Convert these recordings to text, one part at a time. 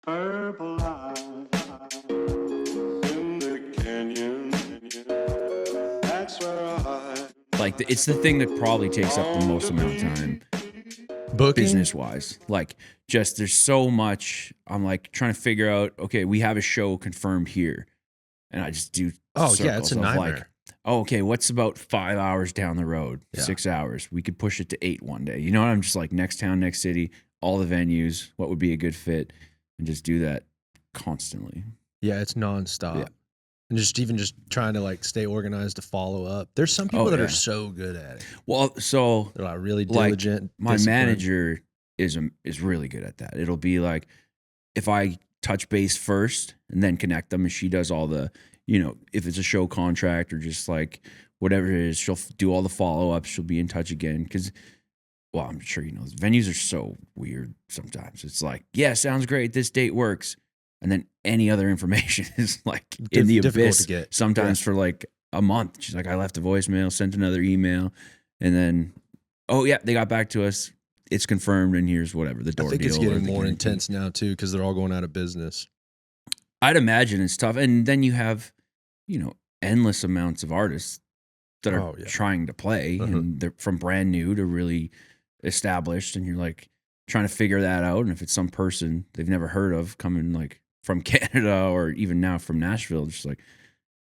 Purple eye in the canyon. That's where I Like it's the thing that probably takes up the most amount of time Booking? business wise. Like just there's so much. I'm like trying to figure out. Okay, we have a show confirmed here, and I just do. Oh, yeah, it's a circles of nightmare. Like, oh, okay, what's about 5 hours down the road? Yeah. 6 hours. We could push it to 8 one day. You know what? I'm just like next town, next city, all the venues. What would be a good fit, and just do that constantly. Yeah, it's nonstop. Yeah. And just trying to like stay organized to follow up. There's some people that yeah. are so good at it. Well, so They're like really like diligent. my disciplined. manager is really good at that. It'll be like if I touch base first and then connect them, and she does all the, if it's a show contract or just like whatever it is, she'll do all the follow ups. She'll be in touch again because, well, I'm sure venues are so weird sometimes. It's like, yeah, sounds great. This date works, and then any other information is like in the difficult abyss. to get. Sometimes for like a month. She's like, I left a voicemail, sent another email, and then, oh yeah, they got back to us. It's confirmed, and here's whatever the door I think deal. it's or getting the more guarantee. intense now too because they're all going out of business. I'd imagine it's tough, and then you have, endless amounts of artists that are trying to play, and they're from brand new to really established, and you're like trying to figure that out. And if it's some person they've never heard of coming like from Canada or even now from Nashville, just like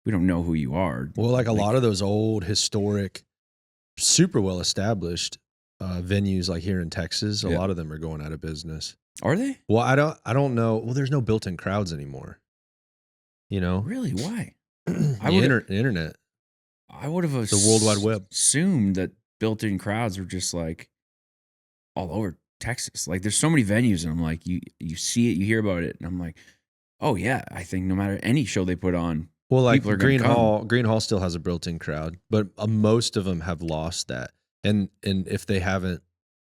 we don't know who you are. Well, like a lot of those old historic, super well established venues like here in Texas, a lot of them are going out of business. Are they? Well, I don't know. Well, there's no built-in crowds anymore. Really? Why? The internet. I would have the World Wide Web. Assumed that built-in crowds are just like all over Texas. Like there's so many venues, and I'm like, you see it, you hear about it, and I'm like, oh yeah, I think no matter any show they put on, well, like people are Green gonna come. Hall, Green Hall still has a built-in crowd, but most of them have lost that. And if they haven't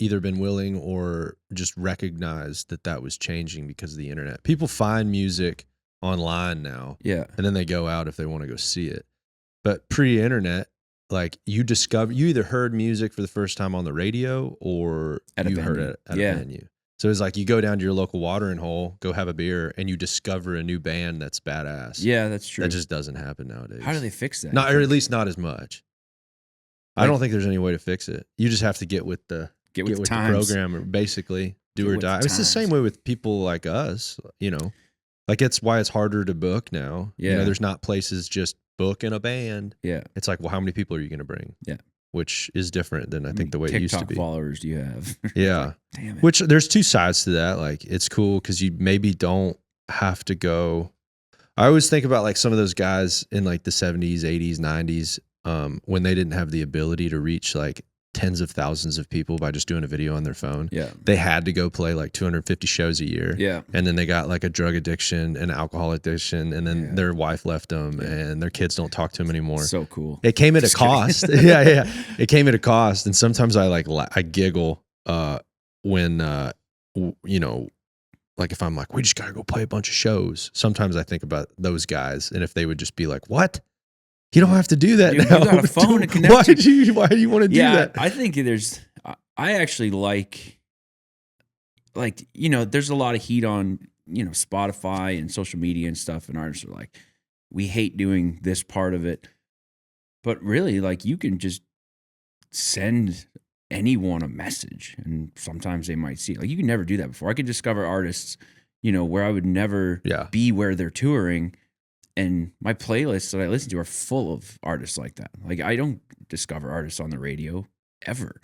either been willing or just recognized that was changing because of the internet, people find music online now, and then they go out if they want to go see it. But pre-internet, like you either heard music for the first time on the radio or you heard it at a venue. So it's like you go down to your local watering hole, go have a beer, and you discover a new band that's badass. Yeah, that's true. That just doesn't happen nowadays. How do they fix that? Not, or at least not as much. I don't think there's any way to fix it. You just have to get with the program, or basically do or die. It's the same way with people like us, Like it's why it's harder to book now. Yeah. There's not places just booking a band. Yeah. It's like, well, how many people are you going to bring? Yeah. Which is different than I think the way it used to be. TikTok followers do you have? Yeah. Like, damn it. Which there's two sides to that. Like it's cool because you maybe don't have to go. I always think about like some of those guys in like the 70s, 80s, 90s, when they didn't have the ability to reach like tens of thousands of people by just doing a video on their phone. Yeah. They had to go play like 250 shows a year. Yeah. And then they got like a drug addiction and alcohol addiction, and then their wife left them and their kids don't talk to them anymore. So cool. It came at a cost. Yeah. It came at a cost. And sometimes I giggle when like if I'm like, we just got to go play a bunch of shows. Sometimes I think about those guys, and if they would just be like, what? You don't have to do that now. You got a phone to connect. Why do you want to do that? I think I actually like, there's a lot of heat on, Spotify and social media and stuff. And artists are like, we hate doing this part of it. But really, like, you can just send anyone a message, and sometimes they might see it. Like, you can never do that before. I could discover artists, where I would never be where they're touring. And my playlists that I listen to are full of artists like that. Like I don't discover artists on the radio ever.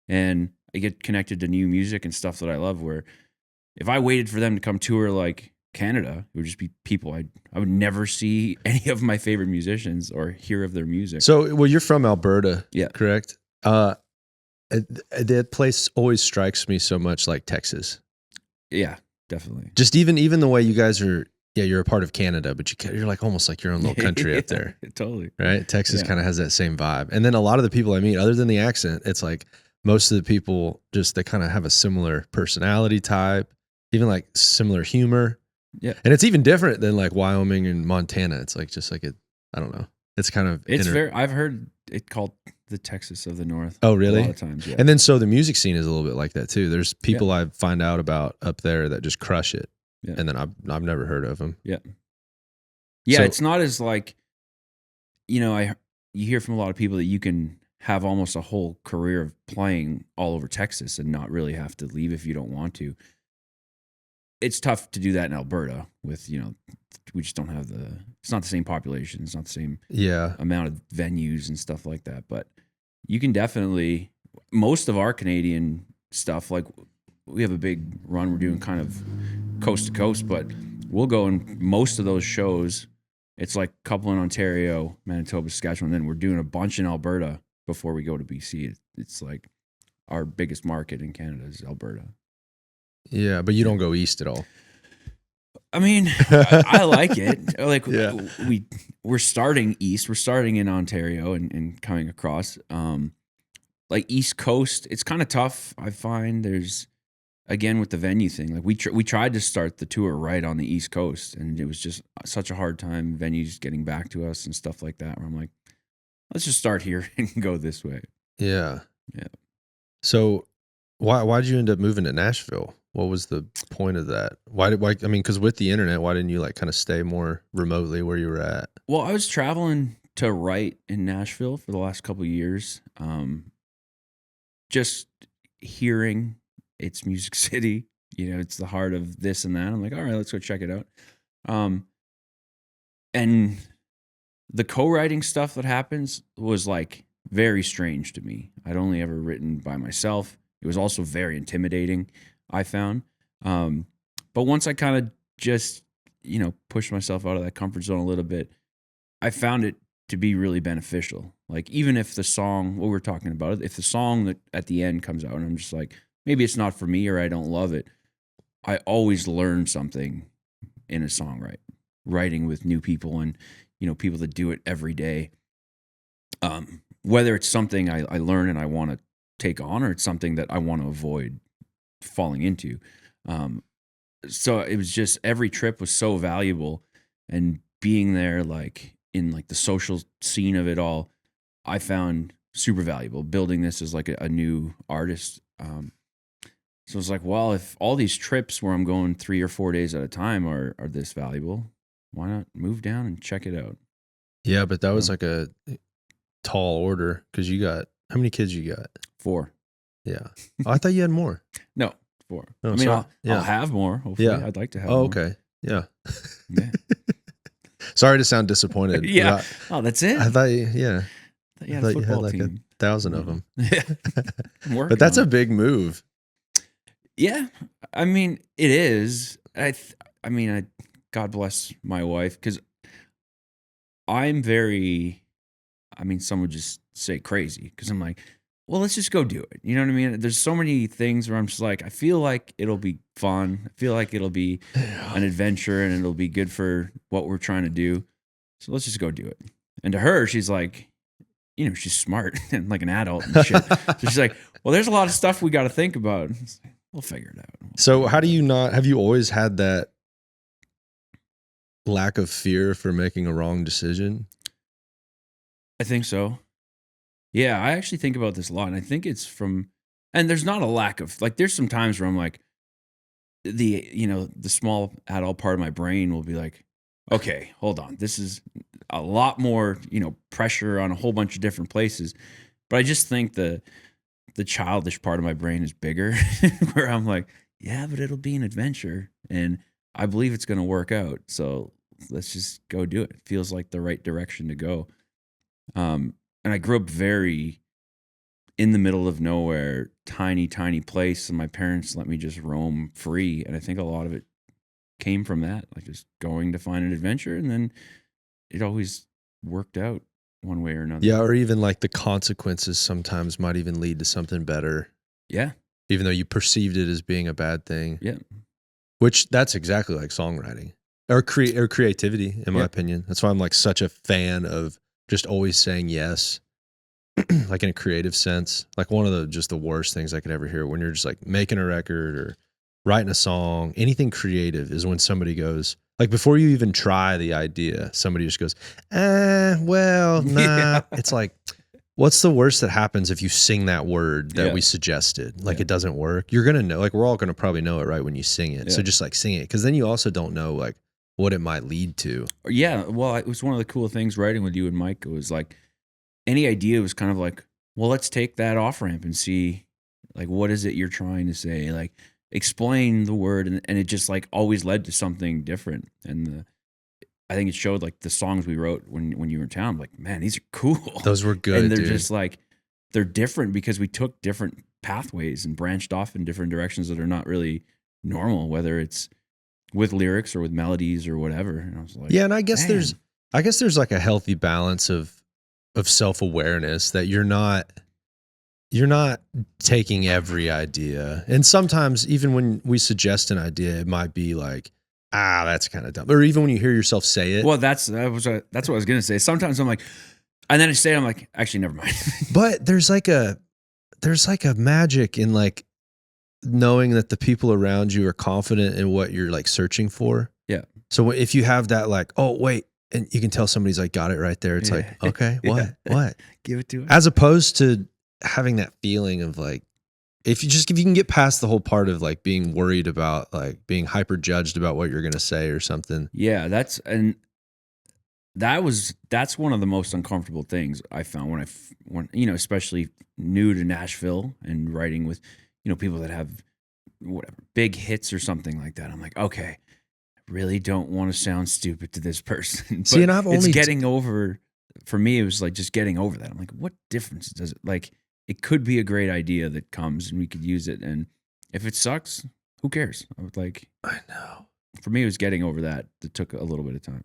And I get connected to new music and stuff that I love, where if I waited for them to come tour like Canada, it would just be people I would never see any of my favorite musicians or hear of their music. So, well, you're from Alberta, Yeah. correct? That place always strikes me so much like Texas. Yeah, definitely. Just even the way you guys are. Yeah, you're a part of Canada, but you're like almost like your own little country up there. Totally. Right? Texas kind of has that same vibe. And then a lot of the people I meet, other than the accent, it's like most of the people they kind of have a similar personality type, even like similar humor. Yeah. And it's even different than like Wyoming and Montana. It's like just like I don't know. It's kind of I've heard it called the Texas of the North. Oh, really? A lot of times, yeah. And then so the music scene is a little bit like that too. There's people I find out about up there that just crush it. Yeah. and then I've never heard of them. Yeah, So- it's not as like, you hear from a lot of people that you can have almost a whole career of playing all over Texas and not really have to leave if you don't want to. It's tough to do that in Alberta with, we just don't have it's not the same population. It's not the same amount of venues and stuff like that. But you can definitely, most of our Canadian stuff, like we have a big run. We're doing kind of coast to coast, but we'll go in most of those shows. It's like a couple in Ontario, Manitoba, Saskatchewan. And then we're doing a bunch in Alberta before we go to BC. It's like our biggest market in Canada is Alberta. Yeah, but you don't go east at all. I mean, I like it. Like we're starting east. We're starting in Ontario and coming across. Like East Coast, it's kind of tough. I find there's, again, with the venue thing. Like we tried to start the tour right on the East Coast, and it was just such a hard time. Venues getting back to us and stuff like that. Where I'm like, let's just start here and go this way. Yeah. Yeah. So why'd you end up moving to Nashville? What was the point of that? Because with the internet, why didn't you like kind of stay more remotely where you were at? Well, I was traveling to write in Nashville for the last couple of years. Just hearing it's Music City, it's the heart of this and that. I'm like, all right, let's go check it out. And the co-writing stuff that happens was like very strange to me. I'd only ever written by myself. It was also very intimidating, I found. But once I kind of just, pushed myself out of that comfort zone a little bit, I found it to be really beneficial. Like, even if the song, what we're talking about, if the song that at the end comes out and I'm just like, maybe it's not for me or I don't love it, I always learn something in a song, writing with new people and, people that do it every day. Whether it's something I learn and I want to take on, or it's something that I want to avoid falling into. So it was just, every trip was so valuable, and being there, like in like the social scene of it all, I found super valuable building this as like a new artist. So it's like, well, if all these trips where I'm going 3 or 4 days at a time are this valuable, why not move down and check it out? Yeah, but that was like a tall order because you got, how many kids you got? 4. Yeah. Oh, I thought you had more. No, 4. Oh, I mean, sorry. I'll have more. Hopefully. Yeah. I'd like to have Oh, more. okay. Yeah. Yeah. Sorry to sound disappointed. Yeah. Oh, that's it? I thought you, yeah. You had I a thought you had football like team. 1,000 of them. Yeah. I'm working But that's on a it. big move. Yeah. I mean, it is. God bless my wife, because I'm very, some would just say crazy, because I'm like, well, let's just go do it. You know what I mean? There's so many things where I'm just like, I feel like it'll be fun. I feel like it'll be an adventure and it'll be good for what we're trying to do. So let's just go do it. And to her, she's like, she's smart and like an adult and shit. So she's like, well, there's a lot of stuff we got to think about. We'll figure it out. So how do you not, have you always had that lack of fear for making a wrong decision? I think so. Yeah, I actually think about this a lot, and I think it's from, and there's not a lack of, like, there's some times where I'm like, the small adult part of my brain will be like, okay, hold on, this is a lot more, pressure on a whole bunch of different places. But I just think the childish part of my brain is bigger, where I'm like, yeah, but it'll be an adventure, and I believe it's going to work out. So let's just go do it. It feels like the right direction to go. And I grew up very in the middle of nowhere, tiny, tiny place. And my parents let me just roam free. And I think a lot of it came from that, like just going to find an adventure. And then it always worked out one way or another. Yeah, or even like the consequences sometimes might even lead to something better. Yeah. Even though you perceived it as being a bad thing. Yeah. Which that's exactly like songwriting or creativity, in my opinion. That's why I'm like such a fan of just always saying yes, like in a creative sense. Like one of the worst things I could ever hear when you're just like making a record or writing a song, anything creative, is when somebody goes, like before you even try the idea, somebody just goes, well, nah. Yeah. It's like, what's the worst that happens if you sing that word that Yeah. we suggested? Like Yeah. it doesn't work. You're gonna know. Like we're all gonna probably know it right when you sing it. So Yeah. just like sing it, because then you also don't know like what it might lead to. Yeah, well, it was one of the cool things writing with you and Mike. It was like any idea was kind of like, well, let's take that off ramp and see, like, what is it you're trying to say? Like, explain the word, and it just like always led to something different. And I think it showed like the songs we wrote when you were in town. I'm like, man, these are cool. Those were good, and they're dude. just like they're different because we took different pathways and branched off in different directions that are not really normal, whether it's with lyrics or with melodies or whatever. And I was like, Yeah, and I guess man. there's like a healthy balance of self-awareness that you're not taking every idea. And sometimes even when we suggest an idea, it might be like, that's kind of dumb. Or even when you hear yourself say it. Well, that's what I was gonna say. Sometimes I'm like, and then I say it, I'm like, actually, never mind. But there's like a magic in like knowing that the people around you are confident in what you're like searching for. Yeah. So if you have that like, oh wait, and you can tell somebody's like got it right there. It's Yeah. like, okay, Yeah. what? Give it to us. As opposed to having that feeling of like, if you can get past the whole part of like being worried about like being hyper judged about what you're going to say or something. Yeah, that's one of the most uncomfortable things I found when especially new to Nashville and writing with people that have whatever big hits or something like that. I'm like, okay, I really don't want to sound stupid to this person. But See, and I've it's only getting over. For me, it was like just getting over that. I'm like, what difference does it like? It could be a great idea that comes and we could use it. And if it sucks, who cares? I would like. I know. For me, it was getting over that. That took a little bit of time.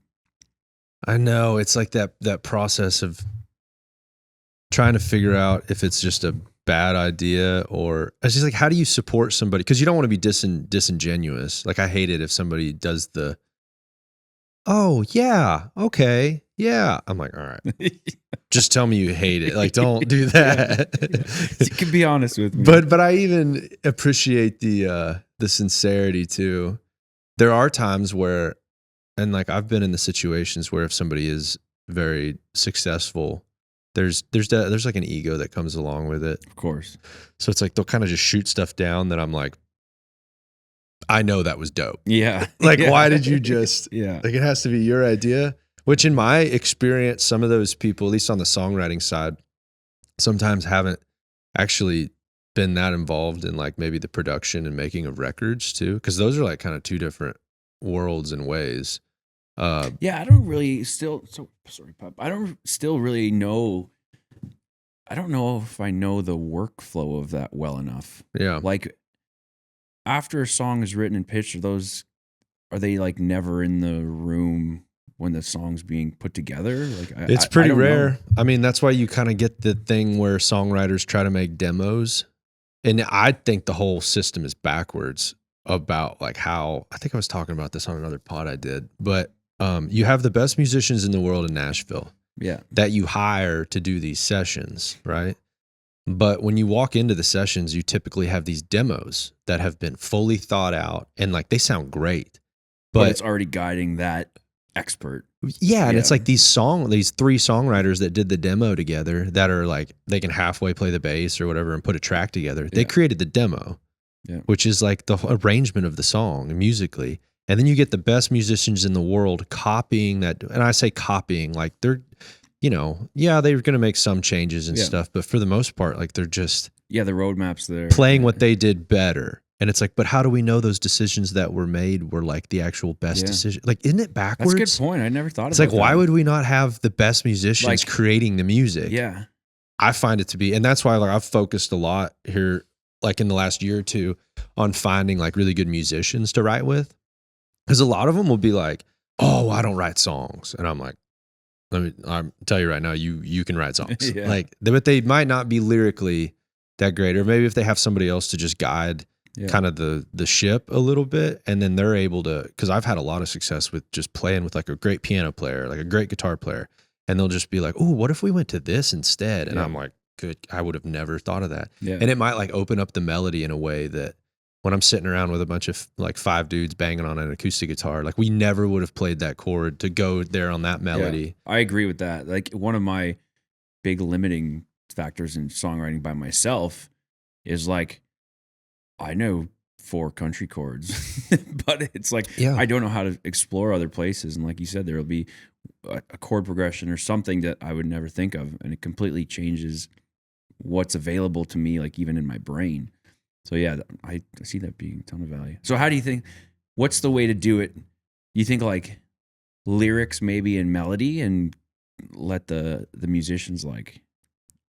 I know. It's like that process of trying to figure out if it's just a bad idea or it's just like, how do you support somebody? Because you don't want to be disingenuous. Like I hate it if somebody does the, oh yeah, okay, yeah. I'm like, all right, just tell me you hate it. Like, don't do that. You can be honest with me. But I even appreciate the sincerity too. There are times where, and like I've been in the situations where if somebody is very successful, there's like an ego that comes along with it. Of course. So it's like they'll kind of just shoot stuff down that I'm like, I know that was dope. Yeah. Like, Yeah. why did you just, Yeah. like, it has to be your idea, which in my experience, some of those people, at least on the songwriting side, sometimes haven't actually been that involved in like maybe the production and making of records too. Cause those are like kind of two different worlds and ways. Yeah, I don't really sorry, Pop. I don't still really know. I don't know if I know the workflow of that well enough. Yeah. Like after a song is written and pitched, are they like never in the room when the song's being put together? Like It's pretty I don't rare. know. I mean, that's why you kind of get the thing where songwriters try to make demos. And I think the whole system is backwards about like how, I think I was talking about this on another pod I did, but you have the best musicians in the world in Nashville Yeah. that you hire to do these sessions, right? But when you walk into the sessions, you typically have these demos that have been fully thought out and like they sound great. But it's already guiding that expert. Yeah, and Yeah. it's like these three songwriters that did the demo together that are like they can halfway play the bass or whatever and put a track together. They Yeah. created the demo, Yeah. which is like the arrangement of the song musically. And then you get the best musicians in the world copying that. And I say copying, like they're, they're going to make some changes and Yeah. stuff, but for the most part, like they're just Yeah, the roadmap's there. playing what they did better. And it's like, but how do we know those decisions that were made were like the actual best Yeah. decision? Like, isn't it backwards? That's a good point. I never thought It's about like, why that. would we not have the best musicians Like- creating the music? Yeah. I find it to be, and that's why like I've focused a lot here, like in the last year or two, on finding like really good musicians to write with, because a lot of them will be like, "Oh, I don't write songs," and I'm like, I'll tell you right now, you can write songs, Yeah. like, but they might not be lyrically that great, or maybe if they have somebody else to just guide Yeah. kind of the ship a little bit, and then they're able to, because I've had a lot of success with just playing with like a great piano player, like a great guitar player, and they'll just be like, "Oh, what if we went to this instead?" And Yeah. I'm like, "Good, I would have never thought of that." Yeah. And it might like open up the melody in a way that when I'm sitting around with a bunch of like 5 dudes banging on an acoustic guitar, like we never would have played that chord to go there on that melody. Yeah, I agree with that. Like one of my big limiting factors in songwriting by myself is like, I know 4 country chords, but it's like, Yeah. I don't know how to explore other places. And like you said, there will be a chord progression or something that I would never think of. And it completely changes what's available to me, like even in my brain. So yeah, I see that being a ton of value. So how do you think, what's the way to do it? You think like lyrics maybe and melody and let the musicians like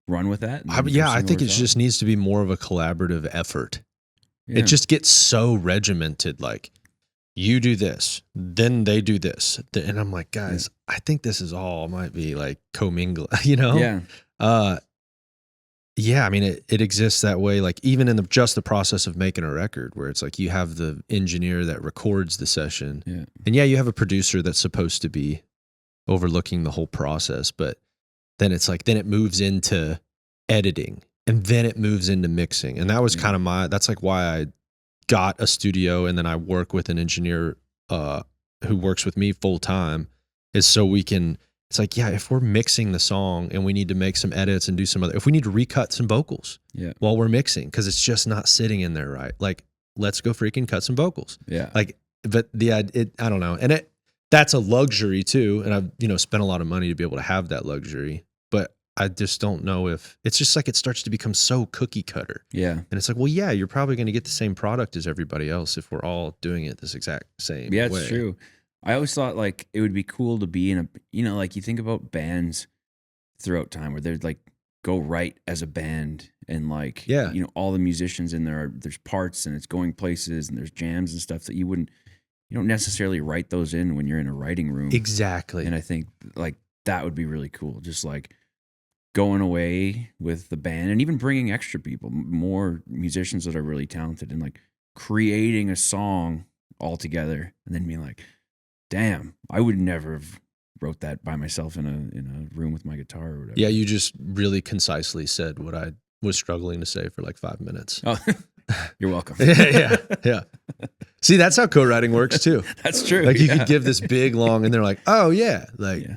run with that? I think it just needs to be more of a collaborative effort. Yeah. It just gets so regimented. Like, you do this, then they do this. And I'm like, guys, I think this is all might be like commingle, you know? Yeah. Yeah, I mean, it exists that way. Like even in just the process of making a record, where it's like you have the engineer that records the session, and you have a producer that's supposed to be overlooking the whole process. But then it's like it moves into editing, and then it moves into mixing, and that was kind of that's like why I got a studio, and then I work with an engineer who works with me full time, is so we can. It's like, yeah, if we're mixing the song and we need to make some edits and do some if we need to recut some vocals while we're mixing, because it's just not sitting in there right. Like, let's go freaking cut some vocals. Yeah. Like, but I don't know. And that's a luxury too. And I've, spent a lot of money to be able to have that luxury, but I just don't know if it's just like, it starts to become so cookie cutter. Yeah. And it's like, well, yeah, you're probably going to get the same product as everybody else if we're all doing it this exact same way. Yeah, it's true. I always thought like it would be cool to be in a, like you think about bands throughout time where they're like go right as a band and like, all the musicians in there, there's parts and it's going places and there's jams and stuff that you don't necessarily write those in when you're in a writing room. Exactly. And I think like that would be really cool. Just like going away with the band and even bringing extra people, more musicians that are really talented and like creating a song all together and then being like, damn, I would never have wrote that by myself in a room with my guitar or whatever. Yeah, you just really concisely said what I was struggling to say for like 5 minutes. Oh, you're welcome. Yeah. See, that's how co-writing works too. That's true. Like you could give this big long, and they're like, "Oh yeah," like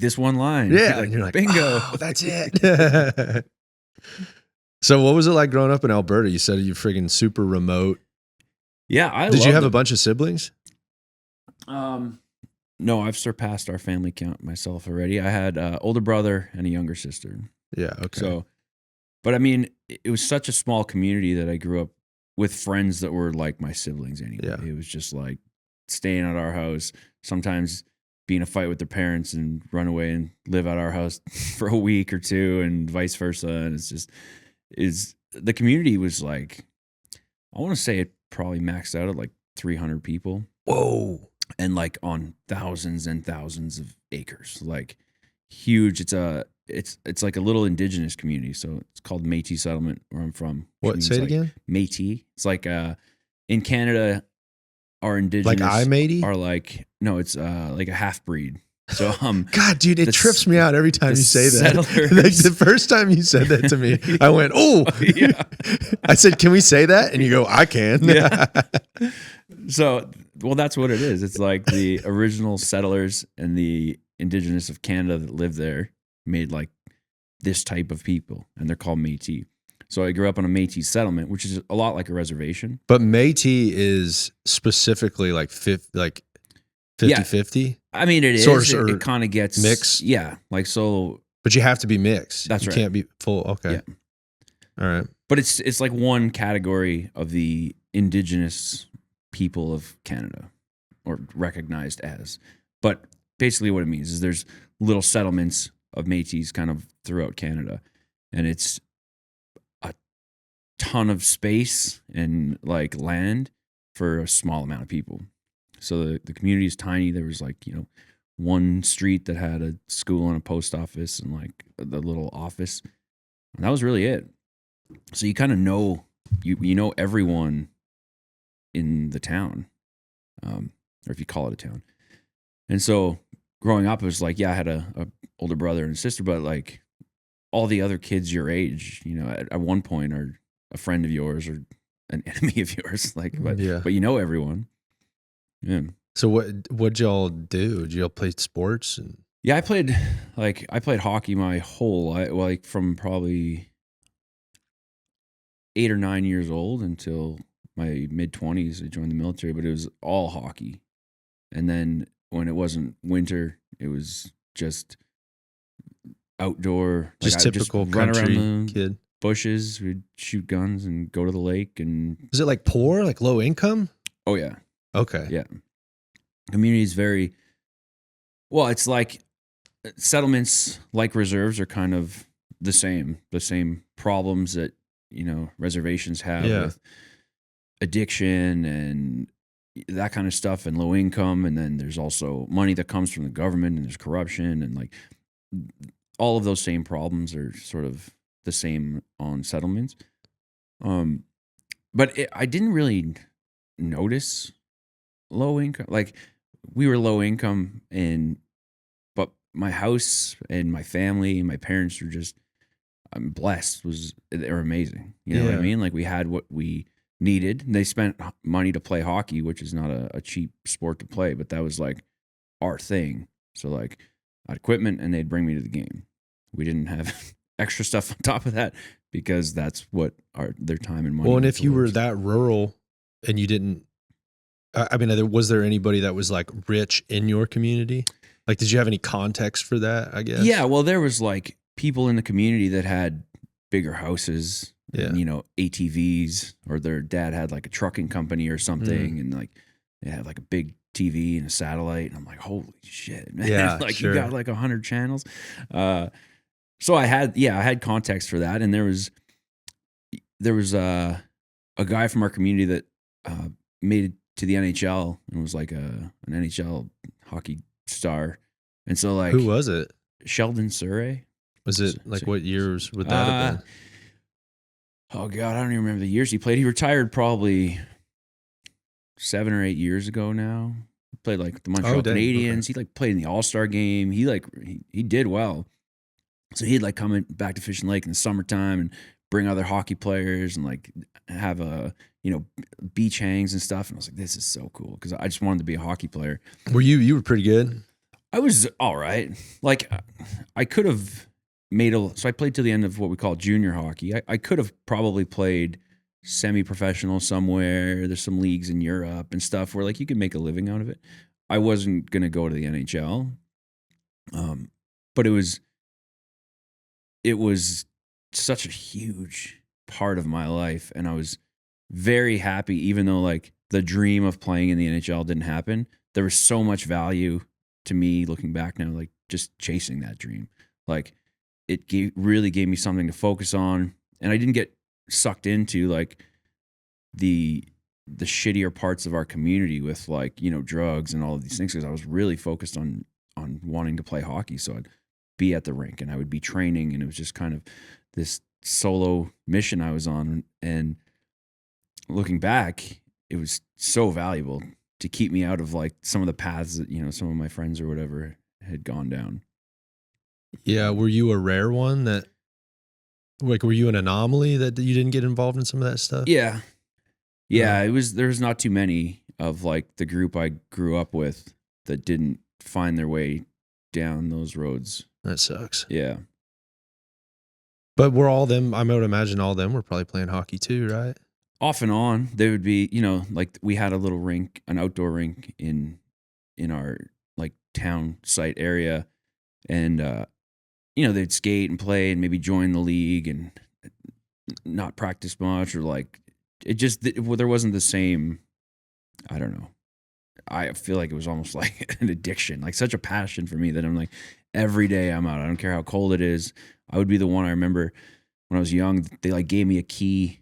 this one line. Yeah, like, and you're like, bingo, oh, that's it. So, what was it like growing up in Alberta? You said you're friggin' super remote. Yeah, Did you have a bunch of siblings? No, I've surpassed our family count myself already. I had an older brother and a younger sister. Yeah, okay. So, but I mean, it was such a small community that I grew up with friends that were like my siblings anyway. Yeah. It was just like staying at our house, sometimes be in a fight with their parents and run away and live at our house for a week or two and vice versa. And it's just, the community was like, I want to say it probably maxed out at like 300 people. Whoa. And like on thousands and thousands of acres, like huge. It's like a little indigenous community. So it's called Métis settlement where I'm from. What? Say it like again. Métis. It's like in Canada, our indigenous like I-Matey are like no, it's like a half breed. So God, dude, it trips me out every time you say that. Settlers. Like the first time you said that to me, I went, "Oh, yeah." I said, "Can we say that?" And you go, "I can." Yeah. So, well, that's what it is. It's like the original settlers and the indigenous of Canada that lived there made like this type of people, and they're called Métis. So I grew up on a Métis settlement, which is a lot like a reservation. But Métis is specifically like 50-50? I mean, it is. It kind of gets mixed. Yeah, like so. But you have to be mixed. That's right. You can't be full. Okay. Yeah. All right. But it's like one category of the indigenous people of Canada, or recognized as. But basically what it means is there's little settlements of Métis kind of throughout Canada, and it's a ton of space and like land for a small amount of people. So the community is tiny. There was like, one street that had a school and a post office and like the little office. And that was really it. So you kind of know, you know everyone in the town, or if you call it a town. And so growing up, it was like, yeah, I had a older brother and a sister, but like all the other kids your age, at one point are a friend of yours or an enemy of yours. Like, but you know everyone. Yeah. So what'd y'all do? Did y'all play sports? Yeah, I played hockey my whole life, like from probably 8 or 9 years old until my mid-20s. I joined the military, but it was all hockey. And then when it wasn't winter, it was just outdoor. Just I just typical run around country the kid. bushes. We'd shoot guns and go to the lake. And Is it like poor, like low income? oh yeah, Okay. yeah. Community is very well. It's like settlements, like reserves, are kind of the same. The same problems that reservations have Yeah. with addiction and that kind of stuff, and low income. And then there's also money that comes from the government, and there's corruption, and like all of those same problems are sort of the same on settlements. But I didn't really notice low income. Like we were low income, but my house and my family and my parents were just, I'm blessed. They were amazing. You know what I Yeah. mean? Like we had what we needed. They spent money to play hockey, which is not a cheap sport to play, but that was like our thing. So like I had equipment and they'd bring me to the game. We didn't have extra stuff on top of that because that's what their time and money. Well, and went if you were towards. that rural and you didn't, I mean, was there anybody that was like rich in your community? Like, did you have any context for that, I guess? Yeah, well, there was like people in the community that had bigger houses, Yeah. and, ATVs, or their dad had like a trucking company or something, and like they had like a big TV and a satellite, and I'm like, holy shit, man! Yeah, like sure. you got like 100 channels. So I had context for that, and there was a guy from our community that made it to the NHL and was like an NHL hockey star, and so like Who was it? Sheldon Surrey. Was it like what years would that have been? Oh God, I don't even remember the years he played. He retired probably 7 or 8 years ago now. He played like the Montreal dang, Canadiens. okay. He like played in the All-Star game. He did well. So he'd like come back to Fishing Lake in the summertime and bring other hockey players and like have beach hangs and stuff. And I was like, this is so cool because I just wanted to be a hockey player. Were you were pretty good? I was all right. Like I could have so I played to the end of what we call junior hockey. I could have probably played semi-professional somewhere. There's some leagues in Europe and stuff where like you can make a living out of it. I wasn't going to go to the NHL. But it was such a huge part of my life, and I was very happy, even though like the dream of playing in the NHL didn't happen. There was so much value to me looking back now, like just chasing that dream. Like it really gave me something to focus on, and I didn't get sucked into like the shittier parts of our community with like drugs and all of these things, because I was really focused on wanting to play hockey. So I'd be at the rink and I would be training, and it was just kind of this solo mission I was on. And looking back, it was so valuable to keep me out of like some of the paths that some of my friends or whatever had gone down. Yeah. Were you a rare one that, like, were you an anomaly that you didn't get involved in some of that stuff? Yeah. There was not too many of like the group I grew up with that didn't find their way down those roads. That sucks. Yeah. But were all them, I would imagine all them were probably playing hockey too, right? Off and on, they would be, like we had a little rink, an outdoor rink in our like town site area, and they'd skate and play and maybe join the league and not practice much, or like there wasn't the same. I don't know. I feel like it was almost like an addiction, like such a passion for me that I'm like, every day I'm out. I don't care how cold it is. I would be the one. I remember when I was young, they like gave me a key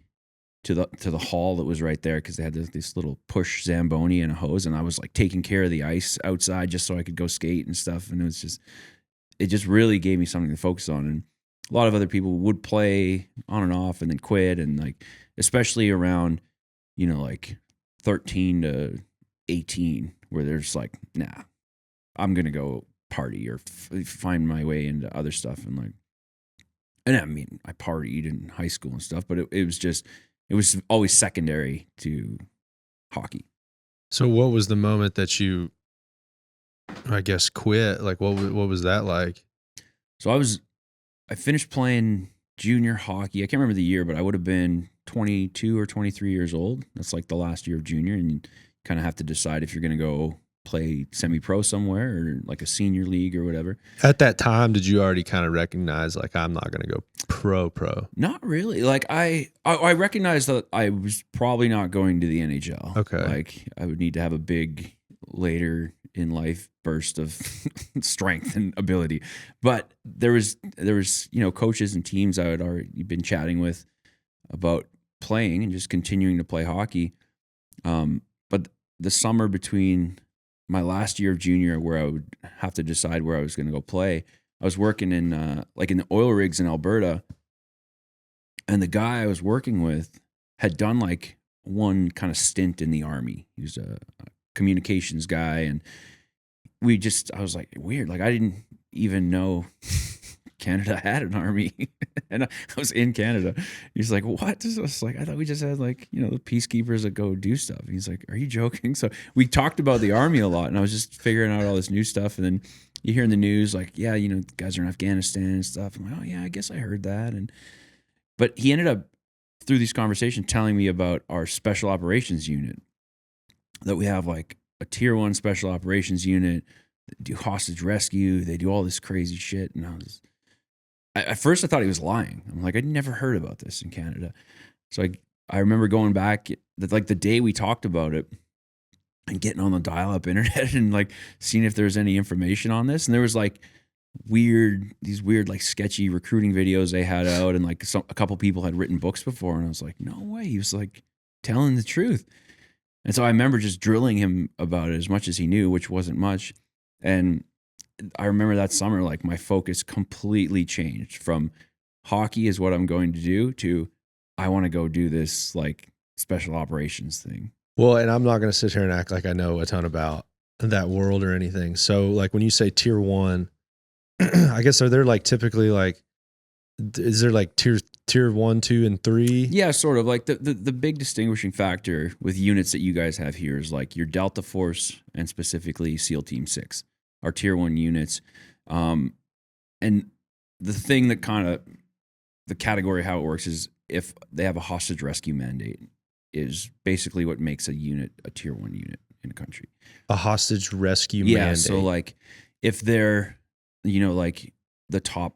to the hall that was right there, because they had this little push Zamboni and a hose, and I was like taking care of the ice outside just so I could go skate and stuff. And it just really gave me something to focus on. And a lot of other people would play on and off and then quit, and like especially around like 13 to 18, where there's like, nah, I'm gonna go party or find my way into other stuff. And I mean, I partied in high school and stuff, but it was always secondary to hockey. So what was the moment that you I guess, quit? Like, what was that like? So I finished playing junior hockey. I can't remember the year, but I would have been 22 or 23 years old. That's like the last year of junior, and you kind of have to decide if you're going to go play semi-pro somewhere or like a senior league or whatever. At that time, did you already kind of recognize, like, I'm not going to go pro? Not really. Like I recognized that I was probably not going to the NHL. Okay. Like I would need to have a big later in life burst of strength and ability. But there was coaches and teams I had already been chatting with about playing and just continuing to play hockey. But the summer between my last year of junior, where I would have to decide where I was going to go play, I was working in like in the oil rigs in Alberta, and the guy I was working with had done like one kind of stint in the Army. He was a communications guy, and I was like, weird. Like I didn't even know Canada had an army, and I was in Canada. He's like, what? I was like, I thought we just had like, the peacekeepers that go do stuff. And he's like, are you joking? So we talked about the army a lot, and I was just figuring out all this new stuff. And then you hear in the news, like, yeah, guys are in Afghanistan and stuff. I'm like, oh yeah, I guess I heard that. But he ended up through these conversations telling me about our special operations unit, that we have like a tier 1 special operations unit that do hostage rescue. They do all this crazy shit. And at first I thought he was lying. I'm like, I'd never heard about this in Canada. So I remember going back like the day we talked about it and getting on the dial-up internet and like seeing if there was any information on this. And there was like these weird like sketchy recruiting videos they had out, and like a couple people had written books before. And I was like, no way. He was like telling the truth. And so I remember just drilling him about it as much as he knew, which wasn't much. And I remember that summer, like my focus completely changed from hockey is what I'm going to do to I want to go do this like special operations thing. Well, and I'm not going to sit here and act like I know a ton about that world or anything. So like when you say tier 1, I guess are there like typically like, is there like tier 1, 2, and 3? Yeah, sort of. Like the big distinguishing factor with units that you guys have here is like your Delta Force and specifically SEAL Team 6 are tier 1 units. And the thing that kind of the category how it works is if they have a hostage rescue mandate is basically what makes a unit a tier 1 unit in a country. A hostage rescue mandate. Yeah, so like if they're like the top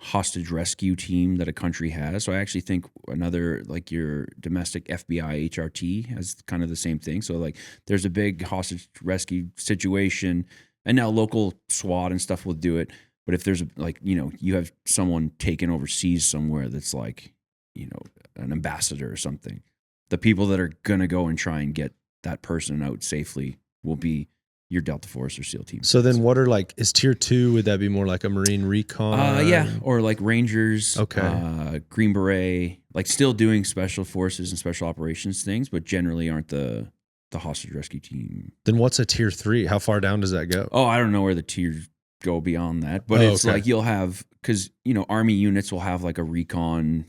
hostage rescue team that a country has. So I actually think another like your domestic FBI HRT has kind of the same thing. So like there's a big hostage rescue situation, and now local SWAT and stuff will do it. But if there's like, you have someone taken overseas somewhere that's like, an ambassador or something, the people that are going to go and try and get that person out safely will be your Delta Force or SEAL team. So then what are like, is tier 2, would that be more like a Marine recon? Yeah. Or like Rangers, okay. Green Beret, like still doing special forces and special operations things, but generally aren't the hostage rescue team. Then what's a tier 3? How far down does that go? Oh, I don't know where the tiers go beyond that, but it's okay. Like you'll have, because, Army units will have like a recon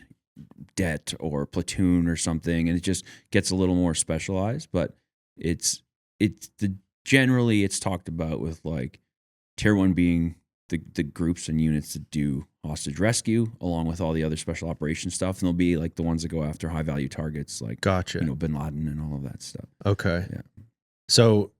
det or platoon or something, and it just gets a little more specialized, but generally it's talked about with like tier 1 being the groups and units that do hostage rescue along with all the other special operations stuff, and they'll be like the ones that go after high value targets like gotcha. Bin Laden and all of that stuff. Okay. Yeah. So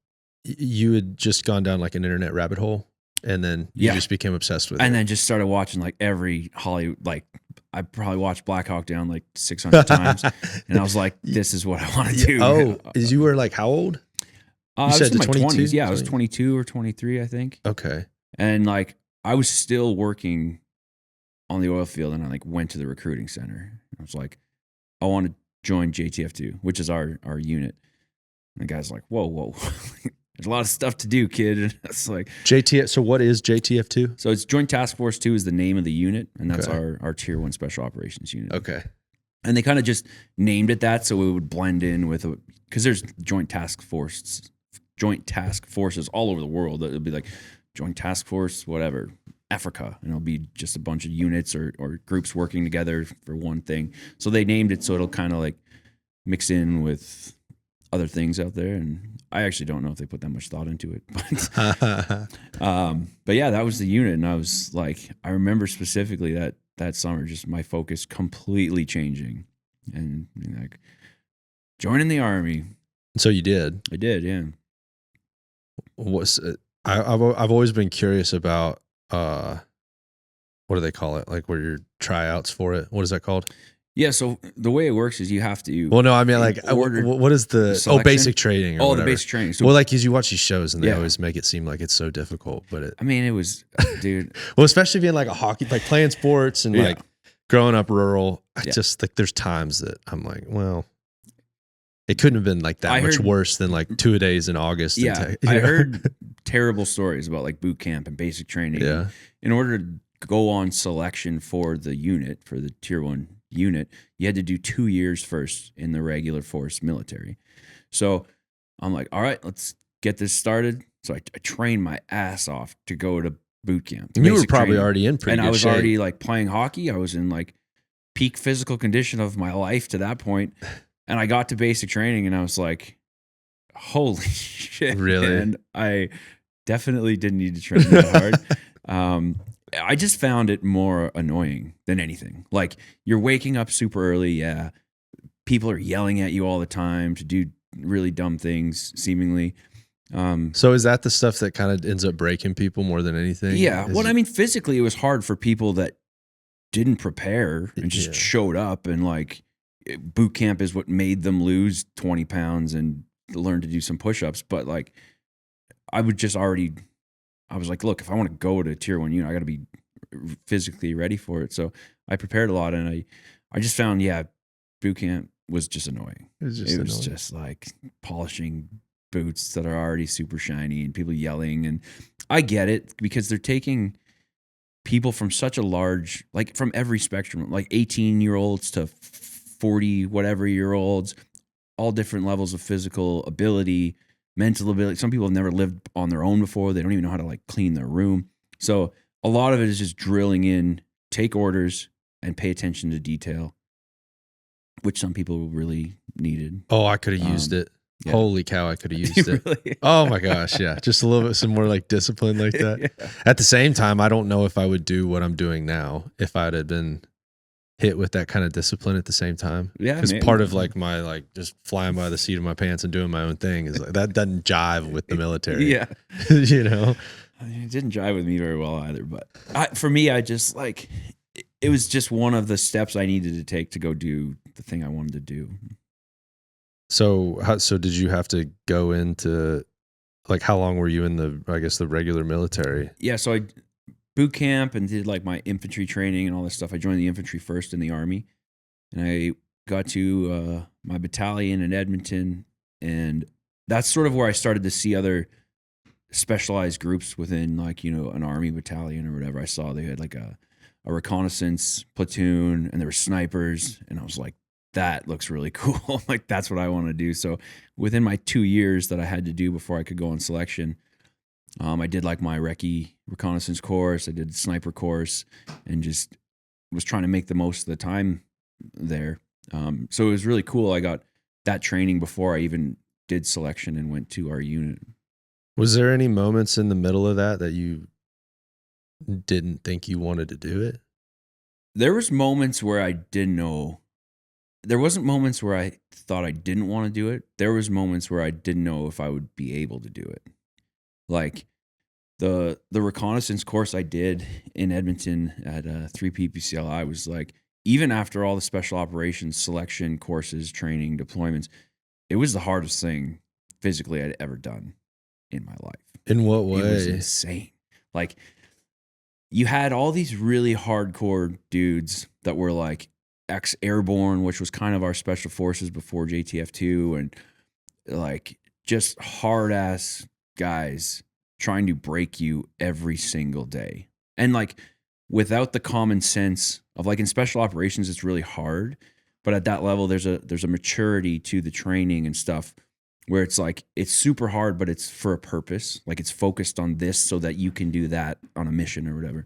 you had just gone down like an internet rabbit hole, and then you just became obsessed with it. And then just started watching like every Hollywood, like I probably watched Black Hawk Down like 600 times, and I was like, this is what I want to do. Oh, you were like how old? I was in my 20s. Yeah, I was 22 or 23, I think. Okay. And like I was still working on the oil field, and I like went to the recruiting center. I was like, I want to join JTF2, which is our unit. And the guy's like, whoa. There's a lot of stuff to do, kid. And it's like JTF. So what is JTF2? So it's Joint Task Force 2 is the name of the unit, and that's our tier 1 special operations unit. Okay. And they kind of just named it that so it would blend in with because there's joint task forces all over the world. It'll be like Joint Task Force, whatever, Africa, and it'll be just a bunch of units or groups working together for one thing. So they named it so it'll kind of like mix in with other things out there, and I actually don't know if they put that much thought into it. But yeah, that was the unit, and I was like, I remember specifically that summer, just my focus completely changing, and like joining the Army. So you did. I did, yeah. I've always been curious about what do they call it? Like where your tryouts for it. What is that called? Yeah, so the way it works is you have to. Well, no, I mean like what is the selection? basic training? Or the basic training. So, well, like, 'cause you watch these shows and they Yeah. always make it seem like it's so difficult, but I mean, it was, dude. well, especially being like a hockey, like playing sports and Yeah. like growing up rural. I Yeah. just like there's times that I'm like, well, it couldn't have been like that much worse than like 2-a-days in August. Yeah, I heard terrible stories about like boot camp and basic training. Yeah. In order to go on selection for the unit, for the tier 1 unit, you had to do 2 years first in the regular force military. So I'm like, all right, let's get this started. So I trained my ass off to go to boot camp. And you were basic probably training. already in pretty And good I was shape. already like playing hockey. I was in like peak physical condition of my life to that point. And I got to basic training and I was like, holy shit. Really? And I definitely didn't need to train that hard. I just found it more annoying than anything. Like, you're waking up super early. Yeah. People are yelling at you all the time to do really dumb things, seemingly. So is that the stuff that kind of ends up breaking people more than anything? Yeah. Well, I mean, physically, it was hard for people that didn't prepare and just showed up, and like boot camp is what made them lose 20 pounds and learn to do some push-ups. But like, I was like, look, if I want to go to tier 1 unit, I got to be physically ready for it. So I prepared a lot, and I just found, boot camp was just annoying. It was just like polishing boots that are already super shiny and people yelling. And I get it, because they're taking people from such a large, like from every spectrum, like 18-year-olds to 40 whatever year olds, all different levels of physical ability, mental ability. Some people have never lived on their own before. They don't even know how to like clean their room. So a lot of it is just drilling in, take orders, and pay attention to detail, which some people really needed. Oh, I could have used it. Yeah. Holy cow, I could have used it. Really? Oh my gosh, yeah. Just a little bit, some more like discipline like that. Yeah. At the same time, I don't know if I would do what I'm doing now if I'd have been hit with that kind of discipline at the same time. Yeah, because maybe. part of like my like just flying by the seat of my pants and doing my own thing is like that doesn't jive with the military. Yeah. You know, It didn't jive with me very well either. But for me, I just like, it was just one of the steps I needed to take to go do the thing I wanted to do. so did you have to go into like, how long were you in the regular military? Yeah, so I boot camp and did like my infantry training and all this stuff. I joined the infantry first in the Army, and I got to my battalion in Edmonton, and that's sort of where I started to see other specialized groups within, like, you know, an Army battalion or whatever. I saw they had like a reconnaissance platoon, and there were snipers, and I was like, that looks really cool. Like, that's what I want to do. So within my 2 years that I had to do before I could go on selection, I did like my recce reconnaissance course. I did the sniper course, and just was trying to make the most of the time there. So it was really cool. I got that training before I even did selection and went to our unit. Was there any moments in the middle of that you didn't think you wanted to do it? There was moments where I didn't know. There wasn't moments where I thought I didn't want to do it. There was moments where I didn't know if I would be able to do it. Like the reconnaissance course I did in Edmonton at 3P PCLI was like, even after all the special operations selection courses, training, deployments, it was the hardest thing physically I'd ever done in my life. In what way? It was insane. Like, you had all these really hardcore dudes that were like ex-airborne, which was kind of our special forces before JTF2, and like just hard ass guys trying to break you every single day. And like, without the common sense of, like, in special operations, it's really hard, but at that level, there's a maturity to the training and stuff where it's like, it's super hard, but it's for a purpose. Like, it's focused on this so that you can do that on a mission or whatever.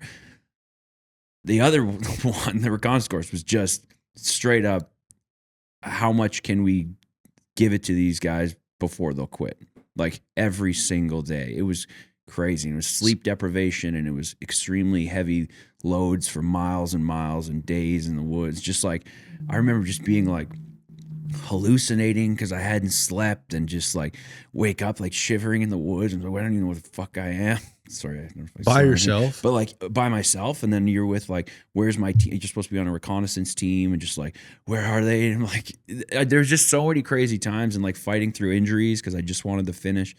The other one, the reconnaissance course, was just straight up, how much can we give it to these guys before they'll quit. Like every single day. It was crazy. And it was sleep deprivation, and it was extremely heavy loads for miles and miles and days in the woods. Just like, I remember just being like hallucinating because I hadn't slept, and just like wake up like shivering in the woods and like, I don't even know what the fuck I am. Sorry, I don't know if I By saw yourself? anything. But like by myself, and then you're with like, where's my team? You're supposed to be on a reconnaissance team, and just like, where are they? And I'm like, there's just so many crazy times, and like fighting through injuries because I just wanted to finish.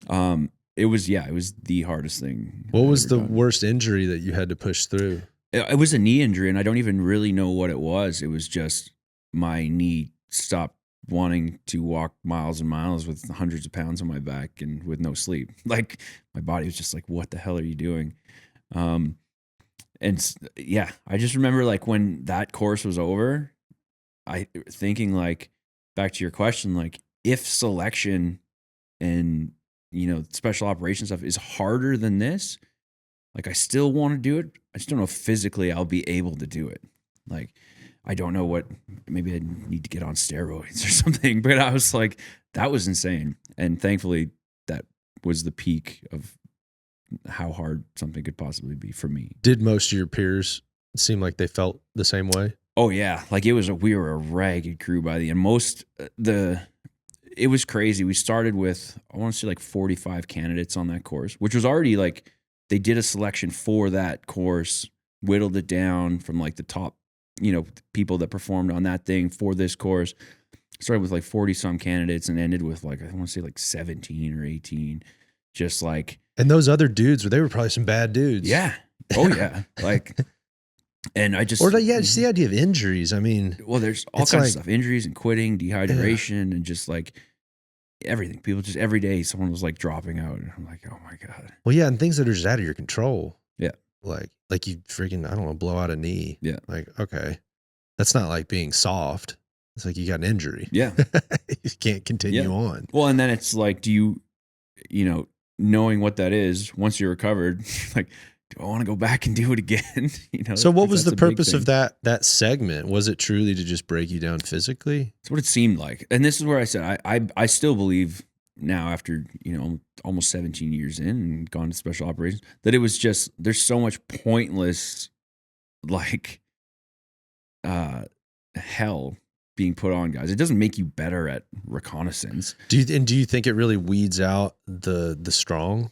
It was the hardest thing. What I'd was ever the done. worst injury that you had to push through? It was a knee injury, and I don't even really know what it was. It was just my knee stopped wanting to walk miles and miles with hundreds of pounds on my back and with no sleep. Like my body was just like, what the hell are you doing? Yeah, I just remember like when that course was over, I thinking like, back to your question, like if selection and, special operations stuff is harder than this, like I still want to do it. I just don't know if physically I'll be able to do it. Like, I don't know what, maybe I need to get on steroids or something, but I was like, that was insane. And thankfully that was the peak of how hard something could possibly be for me. Did most of your peers seem like they felt the same way? Oh yeah. Like we were a ragged crew by the end. It was crazy. We started with, I want to say like 45 candidates on that course, which was already like, they did a selection for that course, whittled it down from like the top, people that performed on that thing for this course. Started with like 40 some candidates and ended with like, I want to say like 17 or 18. Just like, and those other dudes, they were probably some bad dudes. yeah. Oh yeah. Like, and I just, just the idea of injuries. I mean, well, there's all kinds of stuff, injuries and quitting, dehydration, and just like everything. People just every day, someone was like dropping out. And I'm like, oh my God. Well, yeah. And things that are just out of your control. Yeah. Like you freaking, I don't know, blow out a knee. Yeah. Like, okay. That's not like being soft. It's like you got an injury. Yeah. You can't continue on. Well, and then it's like, do you, knowing what that is, once you're recovered, like, do I want to go back and do it again? So what was the that's a big purpose of thing. that segment? Was it truly to just break you down physically? That's what it seemed like. And this is where I said, I still believe now, after, almost 17 years in and gone to special operations, that it was just, there's so much pointless, like, hell being put on guys. It doesn't make you better at reconnaissance. Do you think it really weeds out the strong,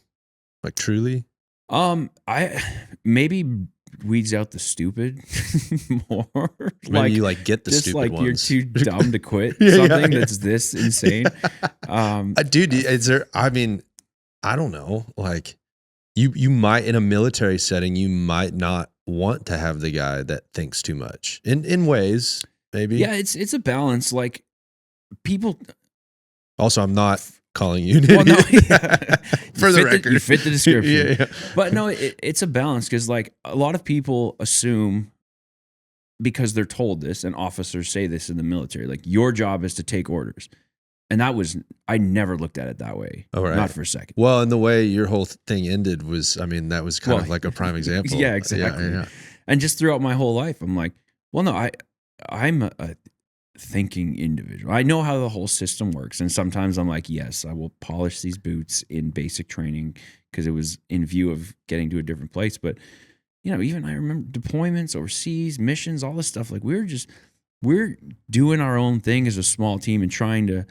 like truly? I maybe weeds out the stupid more. Maybe you like get the just stupid like ones. you're too dumb to quit Yeah, something yeah. that's this insane. Dude, is there? I mean, I don't know. Like, you might, in a military setting, you might not want to have the guy that thinks too much. In ways, maybe. Yeah, it's a balance. Like people. Also, I'm not calling you an Well, no, idiot. yeah. For the record, you fit the description. yeah. But no, it's a balance because like a lot of people assume, because they're told this, and officers say this in the military, like your job is to take orders. And I never looked at it that way. All right. Not for a second. Well, and the way your whole thing ended was, I mean, that was kind of like a prime example. Yeah, exactly. Yeah. And just throughout my whole life, I'm like, well, no, I'm a thinking individual. I know how the whole system works. And sometimes I'm like, yes, I will polish these boots in basic training because it was in view of getting to a different place. But, even I remember deployments overseas, missions, all this stuff. Like we're doing our own thing as a small team and trying to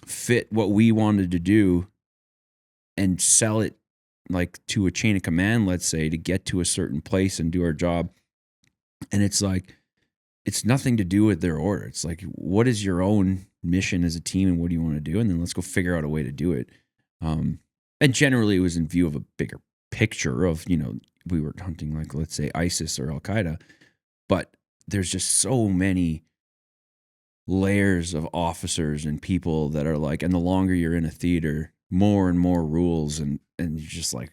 fit what we wanted to do and sell it like to a chain of command, let's say, to get to a certain place and do our job. And it's like, it's nothing to do with their order. It's like, what is your own mission as a team and what do you want to do? And then let's go figure out a way to do it. And generally it was in view of a bigger picture of, we were hunting like, let's say, ISIS or Al-Qaeda, but there's just so many layers of officers and people that are like, and the longer you're in a theater, more and more rules. And you're just like,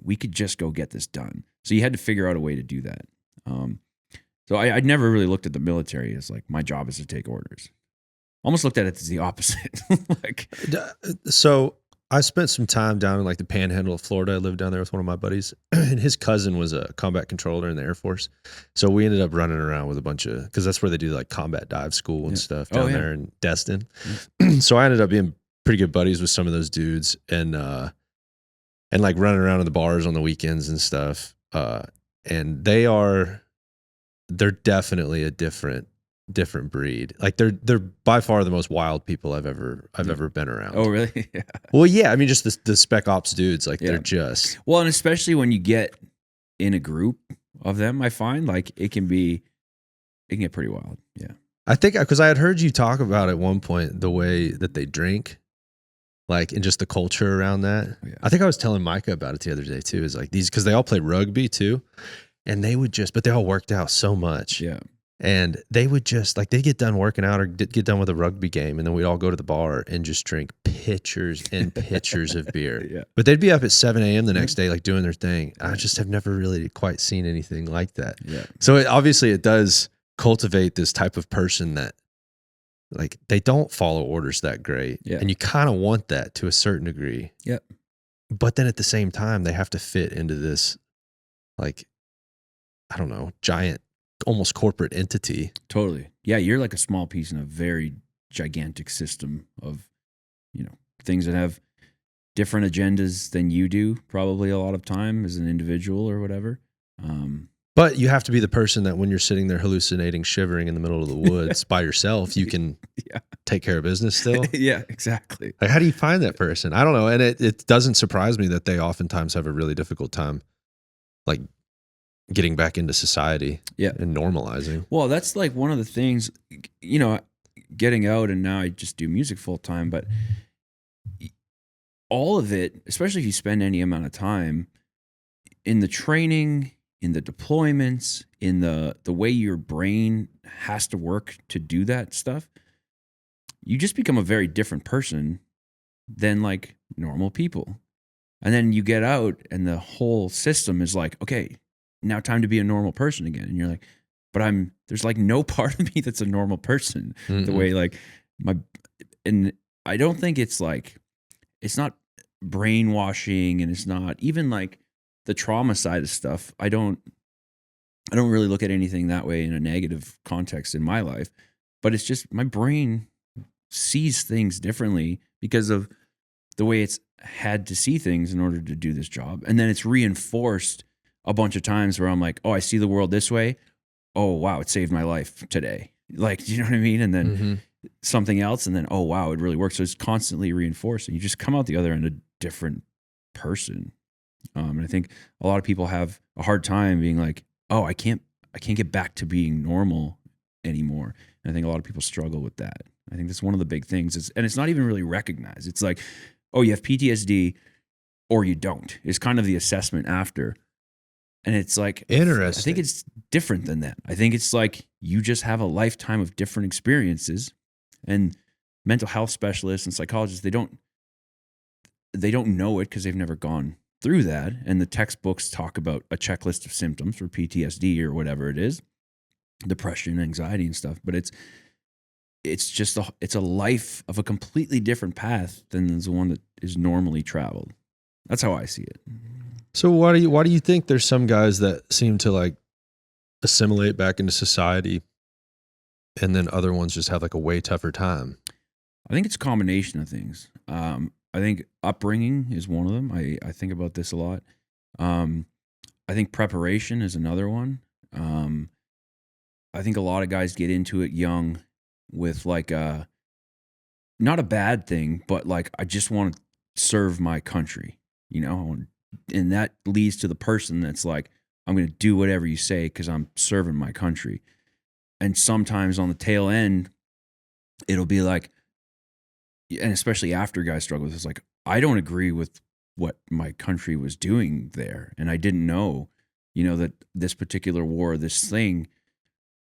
we could just go get this done. So you had to figure out a way to do that. So I'd never really looked at the military as like, my job is to take orders. Almost looked at it as the opposite. Like, So I spent some time down in like the panhandle of Florida. I lived down there with one of my buddies, and his cousin was a combat controller in the Air Force. So we ended up running around with a bunch of, because that's where they do like combat dive school and stuff down there in Destin. So I ended up being pretty good buddies with some of those dudes, and like running around in the bars on the weekends and stuff. And they're definitely a different breed. Like they're by far the most wild people I've ever been around. Oh, really? Yeah. Well, yeah. I mean, just the spec ops dudes, like they're just. Well, and especially when you get in a group of them, I find like it can get pretty wild. Yeah. I think because I had heard you talk about at one point the way that they drink, like, and just the culture around that. Yeah. I think I was telling Micah about it the other day too. Is like these, because they all play rugby too, and they would just, but they all worked out so much. Yeah. And they would just like, they get done working out or get done with a rugby game, and then we'd all go to the bar and just drink pitchers and pitchers of beer. Yeah. But they'd be up at 7 a.m. the next day, like doing their thing. I just have never really quite seen anything like that. Yeah. So obviously it does cultivate this type of person that like they don't follow orders that great. Yeah. And you kind of want that to a certain degree. Yep. But then at the same time, they have to fit into this, like, I don't know, giant, almost corporate entity. Totally. Yeah. You're like a small piece in a very gigantic system of, things that have different agendas than you do probably a lot of time as an individual or whatever. But you have to be the person that when you're sitting there hallucinating, shivering in the middle of the woods by yourself, you can take care of business still. Yeah, exactly. Like, how do you find that person? I don't know. And it doesn't surprise me that they oftentimes have a really difficult time, like, getting back into society and normalizing. Well, that's like one of the things, getting out, and now I just do music full time, but all of it, especially if you spend any amount of time in the training, in the deployments, in the way your brain has to work to do that stuff, you just become a very different person than like normal people. And then you get out and the whole system is like, okay, now time to be a normal person again. And you're like, but there's like no part of me that's a normal person. Mm-mm. The way like and I don't think it's like, it's not brainwashing, and it's not even like the trauma side of stuff. I don't really look at anything that way in a negative context in my life, but it's just my brain sees things differently because of the way it's had to see things in order to do this job. And then it's reinforced a bunch of times where I'm like, oh, I see the world this way. Oh, wow, it saved my life today. Like, do you know what I mean? And then something else, and then, oh, wow, it really works. So it's constantly reinforced, and you just come out the other end a different person. And I think a lot of people have a hard time being like, oh, I can't get back to being normal anymore. And I think a lot of people struggle with that. I think that's one of the big things. And it's not even really recognized. It's like, oh, you have PTSD or you don't. It's kind of the assessment after. And it's like, interesting. I think it's different than that. I think it's like you just have a lifetime of different experiences, and mental health specialists and psychologists, they don't know it because they've never gone through that. And the textbooks talk about a checklist of symptoms for PTSD or whatever it is, depression, anxiety and stuff. But it's just it's a life of a completely different path than the one that is normally traveled. That's how I see it. So why do you think there's some guys that seem to like assimilate back into society, and then other ones just have like a way tougher time? I think it's a combination of things. I think upbringing is one of them. I think about this a lot. I think preparation is another one. I think a lot of guys get into it young with like not a bad thing, but like, I just want to serve my country, and that leads to the person that's like, I'm going to do whatever you say because I'm serving my country. And sometimes on the tail end, it'll be like, and especially after guys struggle with this, like, I don't agree with what my country was doing there. And I didn't know, that this particular war, this thing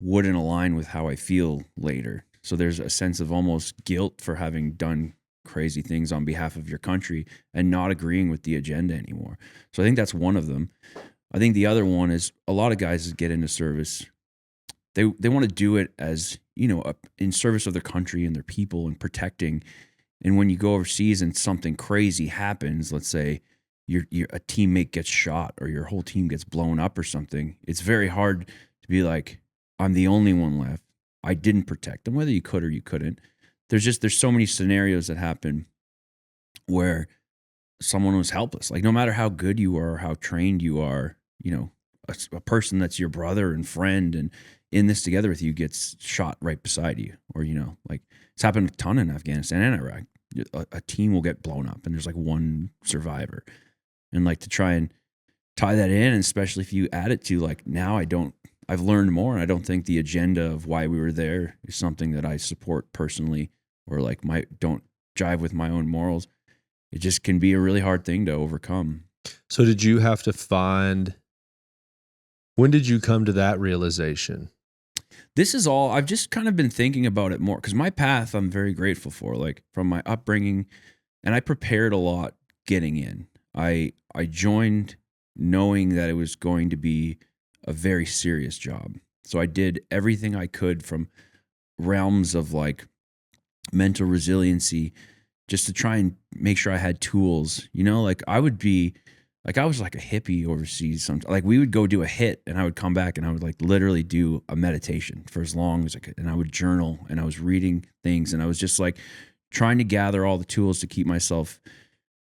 wouldn't align with how I feel later. So there's a sense of almost guilt for having done crazy things on behalf of your country and not agreeing with the agenda anymore. So I think that's one of them. I think the other one is a lot of guys that get into service, they want to do it as, in service of their country and their people and protecting. And when you go overseas and something crazy happens, let's say a teammate gets shot or your whole team gets blown up or something, it's very hard to be like, I'm the only one left. I didn't protect them, whether you could or you couldn't. There's so many scenarios that happen where someone was helpless. Like no matter how good you are or how trained you are, a person that's your brother and friend and in this together with you gets shot right beside you. Or, like it's happened a ton in Afghanistan and Iraq. A team will get blown up and there's like one survivor. And like to try and tie that in, and especially if you add it to like now I've learned more. And I don't think the agenda of why we were there is something that I support personally or like don't jive with my own morals. It just can be a really hard thing to overcome. So did you have to when did you come to that realization? This is all, I've just kind of been thinking about it more because my path I'm very grateful for, like from my upbringing, and I prepared a lot getting in. I joined knowing that it was going to be a very serious job. So I did everything I could from realms of like mental resiliency just to try and make sure I had tools, like I would be like, I was like a hippie overseas. Sometimes, like we would go do a hit and I would come back and I would like literally do a meditation for as long as I could. And I would journal and I was reading things and I was just like trying to gather all the tools to keep myself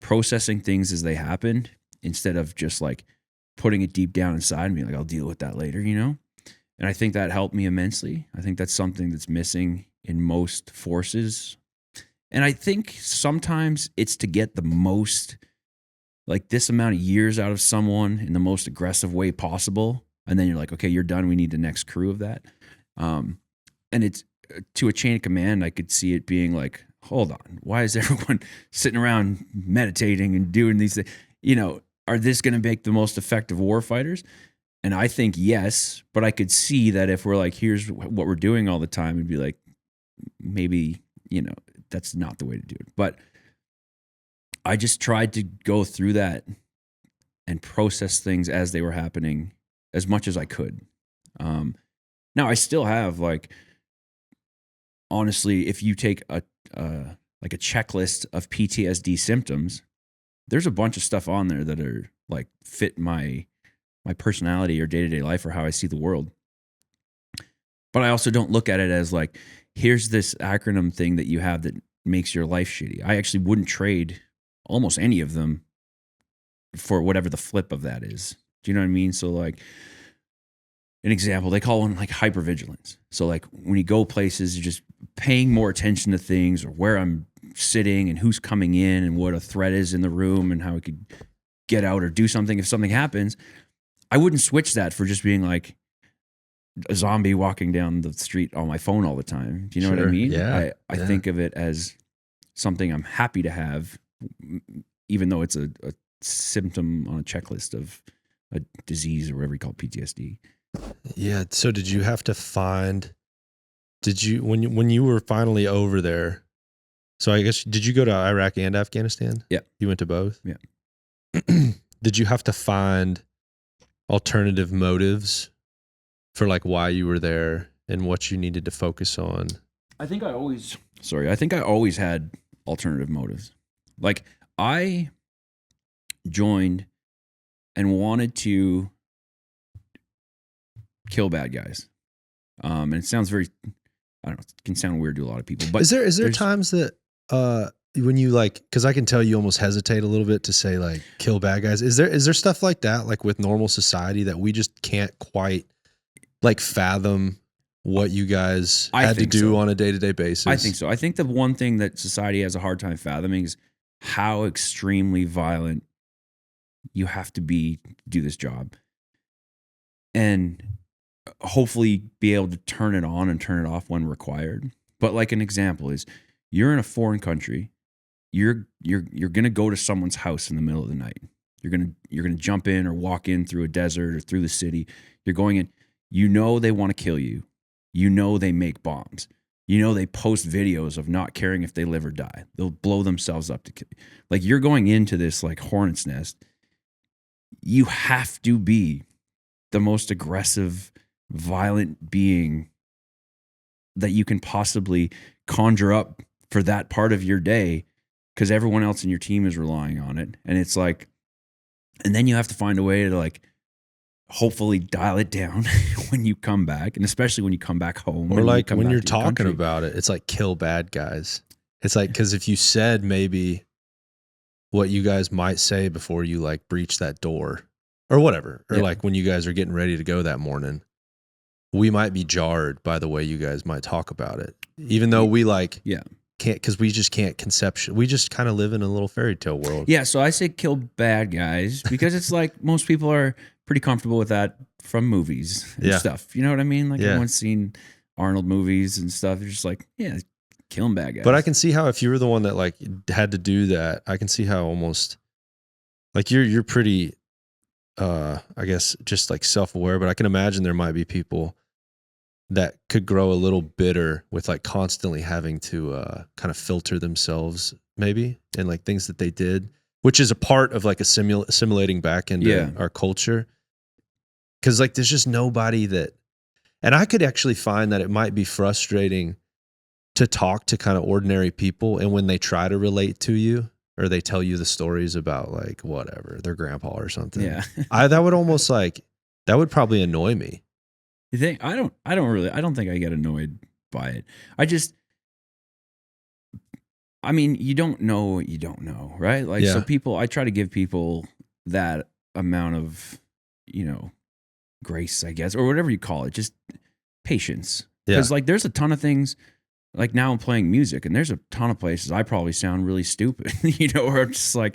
processing things as they happened instead of just like putting it deep down inside and being like, I'll deal with that later, And I think that helped me immensely. I think that's something that's missing in most forces. And I think sometimes it's to get the most, like this amount of years out of someone in the most aggressive way possible. And then you're like, okay, you're done. We need the next crew of that. And it's to a chain of command. I could see it being like, hold on, why is everyone sitting around meditating and doing these things? Are this going to make the most effective war fighters? And I think yes, but I could see that if we're like, here's what we're doing all the time, it'd be like, maybe, that's not the way to do it. But I just tried to go through that and process things as they were happening as much as I could. Now I still have like, honestly, if you take a checklist of PTSD symptoms, there's a bunch of stuff on there that are like fit my personality or day-to-day life or how I see the world. But I also don't look at it as like, here's this acronym thing that you have that makes your life shitty. I actually wouldn't trade almost any of them for whatever the flip of that is. Do you know what I mean? So like an example, they call one like hypervigilance. So like when you go places, you're just paying more attention to things or where I'm sitting and who's coming in and what a threat is in the room and how it could get out or do something if something happens. I wouldn't switch that for just being like a zombie walking down the street on my phone all the time. Do you know what I mean? Yeah. I think of it as something I'm happy to have, even though it's a symptom on a checklist of a disease or whatever you call it, PTSD. Yeah. So did you have to when you were finally over there, so I guess, did you go to Iraq and Afghanistan? Yeah. You went to both? Yeah. Did you have to find alternative motives for like why you were there and what you needed to focus on? I think I always had alternative motives. Like I joined and wanted to kill bad guys. And it sounds very, I don't know, it can sound weird to a lot of people, but is there times that, when you like, cause I can tell you almost hesitate a little bit to say like kill bad guys. Is there stuff like that, like with normal society that we just can't quite like fathom what you guys had to do on a day-to-day basis? I think so. I think the one thing that society has a hard time fathoming is how extremely violent you have to be to do this job. And hopefully be able to turn it on and turn it off when required. But like an example is you're in a foreign country. You're going to go to someone's house in the middle of the night. You're going to jump in or walk in through a desert or through the city. You're going in. You know they want to kill you. You know they make bombs. You know they post videos of not caring if they live or die. They'll blow themselves up to kill you. Like you're going into this like hornet's nest. You have to be the most aggressive, violent being that you can possibly conjure up for that part of your day because everyone else in your team is relying on it. And it's like, and then you have to find a way to like hopefully dial it down when you come back, and especially when you come back home. Or and like come when back you're to your talking country. about it, it's like kill bad guys. It's like, because if you said maybe what you guys might say before you like breach that door or whatever, or Yeah. like when you guys are getting ready to go that morning, we might be jarred by the way you guys might talk about it, even though we like Yeah. can't, because we just can't we just kind of live in a little fairy tale world. Yeah, so I say kill bad guys because it's like most people are pretty comfortable with that from movies and Yeah. stuff. You know what I mean? Like Yeah. everyone's seen Arnold movies and stuff. They're just like, yeah, killing bad guys. But I can see how if you were the one that like had to do that, I can see how almost like you're pretty I guess just like self-aware, but I can imagine there might be people that could grow a little bitter with like constantly having to kind of filter themselves maybe and like things that they did, which is a part of like assimilating back into our culture. Cause like there's just nobody that, and I could actually find that it might be frustrating to talk to kind of ordinary people, and when they try to relate to you or they tell you the stories about like whatever, their grandpa or something. Yeah. That would almost like, that would probably annoy me. You think I don't think I get annoyed by it. I mean, you don't know what you don't know, right? Like so I try to give people that amount of, grace, I guess, or whatever you call it, just patience. Because like there's a ton of things. Like now I'm playing music, and there's a ton of places I probably sound really stupid, or I'm just like,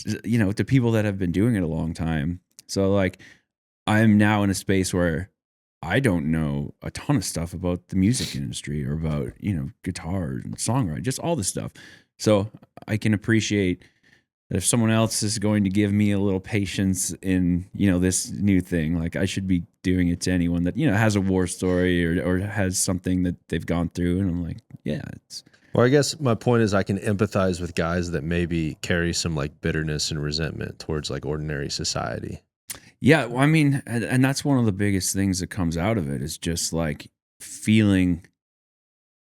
to people that have been doing it a long time. So like, I'm now in a space where I don't know a ton of stuff about the music industry or about, guitar and songwriting, just all this stuff. So I can appreciate that if someone else is going to give me a little patience in, this new thing, like I should be doing it to anyone that, has a war story or has something that they've gone through. And I'm like, yeah, it's. Well, I guess my point is I can empathize with guys that maybe carry some like bitterness and resentment towards like ordinary society. Yeah. Well, I mean, and that's one of the biggest things that comes out of it is just like feeling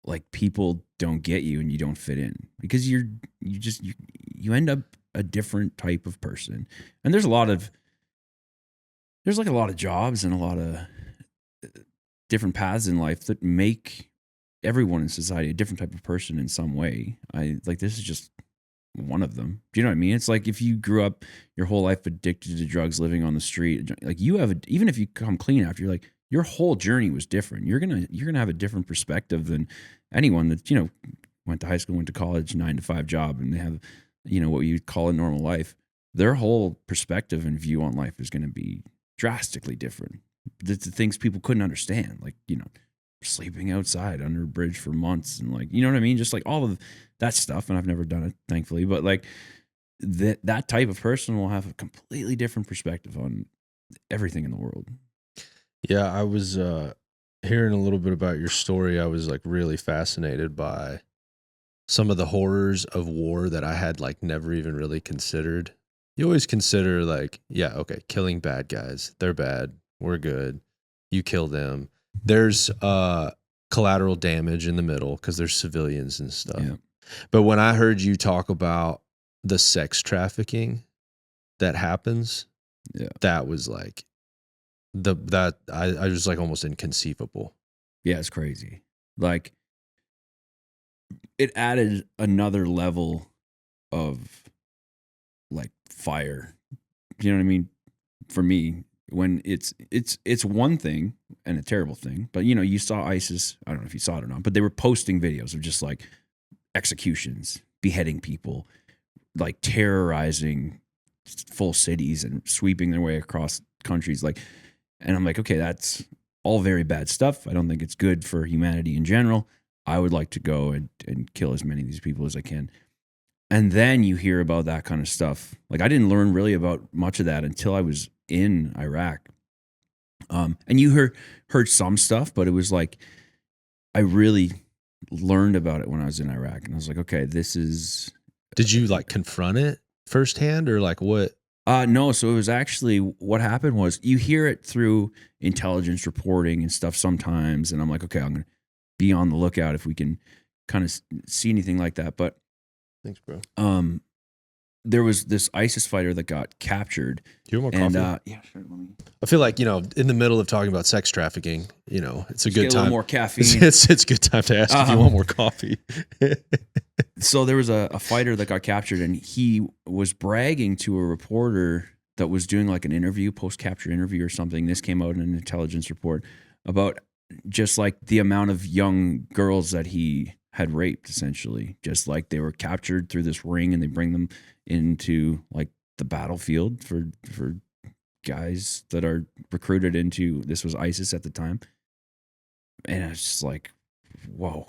like people don't get you and you don't fit in because you end up a different type of person. And there's like a lot of jobs and a lot of different paths in life that make everyone in society a different type of person in some way. This is just one of them. Do you know what I mean? It's like if you grew up your whole life addicted to drugs, living on the street, like even if you come clean after, you're like, your whole journey was different. You're going to have a different perspective than anyone that, went to high school, went to college, 9-to-5 job, and they have, what you call a normal life. Their whole perspective and view on life is going to be drastically different. The things people couldn't understand, like, sleeping outside under a bridge for months and like, you know what I mean? Just like all of that stuff. And I've never done it, thankfully, but like that type of person will have a completely different perspective on everything in the world. Yeah. I was hearing a little bit about your story. I was like really fascinated by some of the horrors of war that I had like never even really considered. You always consider like, yeah, okay, killing bad guys. They're bad. We're good. You kill them. There's collateral damage in the middle because there's civilians and stuff. Yeah. But when I heard you talk about the sex trafficking that happens, that was like I was like almost inconceivable. Yeah, it's crazy. Like it added another level of like fire. You know what I mean? For me, when it's one thing and a terrible thing, but you saw ISIS, I don't know if you saw it or not, but they were posting videos of just like executions, beheading people, like terrorizing full cities and sweeping their way across countries. Like, and I'm like, okay, that's all very bad stuff. I don't think it's good for humanity in general. I would like to go and kill as many of these people as I can. And then you hear about that kind of stuff. Like I didn't learn really about much of that until I was in Iraq. And you heard some stuff, but it was like, I really learned about it when I was in Iraq. And I was like, okay, this is. Did you like confront it firsthand or like what? No. So it was actually what happened was you hear it through intelligence reporting and stuff sometimes. And I'm like, okay, I'm going to be on the lookout if we can kind of see anything like that. But Thanks, bro. there was this ISIS fighter that got captured. Do you want more And coffee? yeah, sure. Let me I feel like, in the middle of talking about sex trafficking, it's a get good a little time. more caffeine. It's a good time to ask if you want more coffee. So there was a fighter that got captured, and he was bragging to a reporter that was doing like an interview, post-capture interview or something. This came out in an intelligence report about just like the amount of young girls that he had raped, essentially. Just like they were captured through this ring, and they bring them into like the battlefield for guys that are recruited into, this was ISIS at the time. And I was just like, whoa.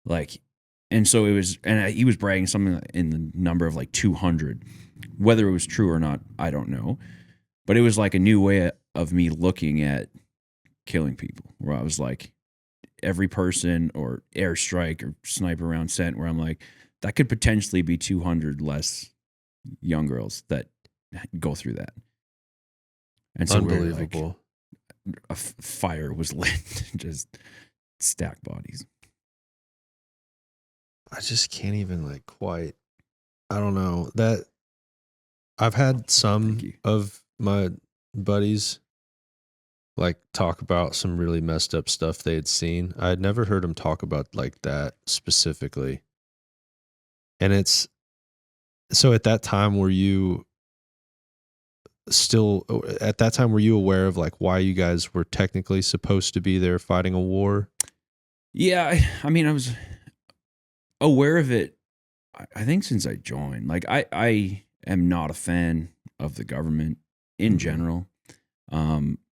Like, and so it was, and he was bragging something in the number of like 200. Whether it was true or not, I don't know. But it was like a new way of me looking at killing people, where I was like, every person or airstrike or sniper round sent, where I'm like, that could potentially be 200 less young girls that go through that. And so Unbelievable. a fire was lit, just stacked bodies. I just can't even like quite. I don't know that. I've had some of my buddies like talk about some really messed up stuff they had seen. I had never heard them talk about like that specifically. And it's so at that time, were you aware of like why you guys were technically supposed to be there fighting a war? Yeah, I mean, I was aware of it, I think, since I joined. Like, I am not a fan of the government in general. I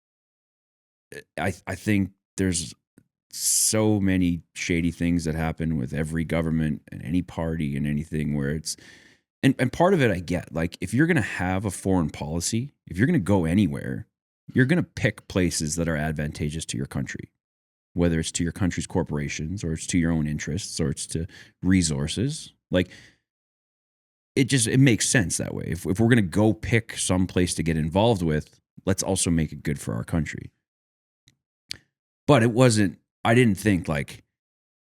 think there's so many shady things that happen with every government and any party and anything, where it's, and part of it I get. Like, if you're going to have a foreign policy, if you're going to go anywhere, you're going to pick places that are advantageous to your country, whether it's to your country's corporations, or it's to your own interests, or it's to resources. Like, it makes sense that way. If we're going to go pick some place to get involved with, let's also make it good for our country. But I didn't think like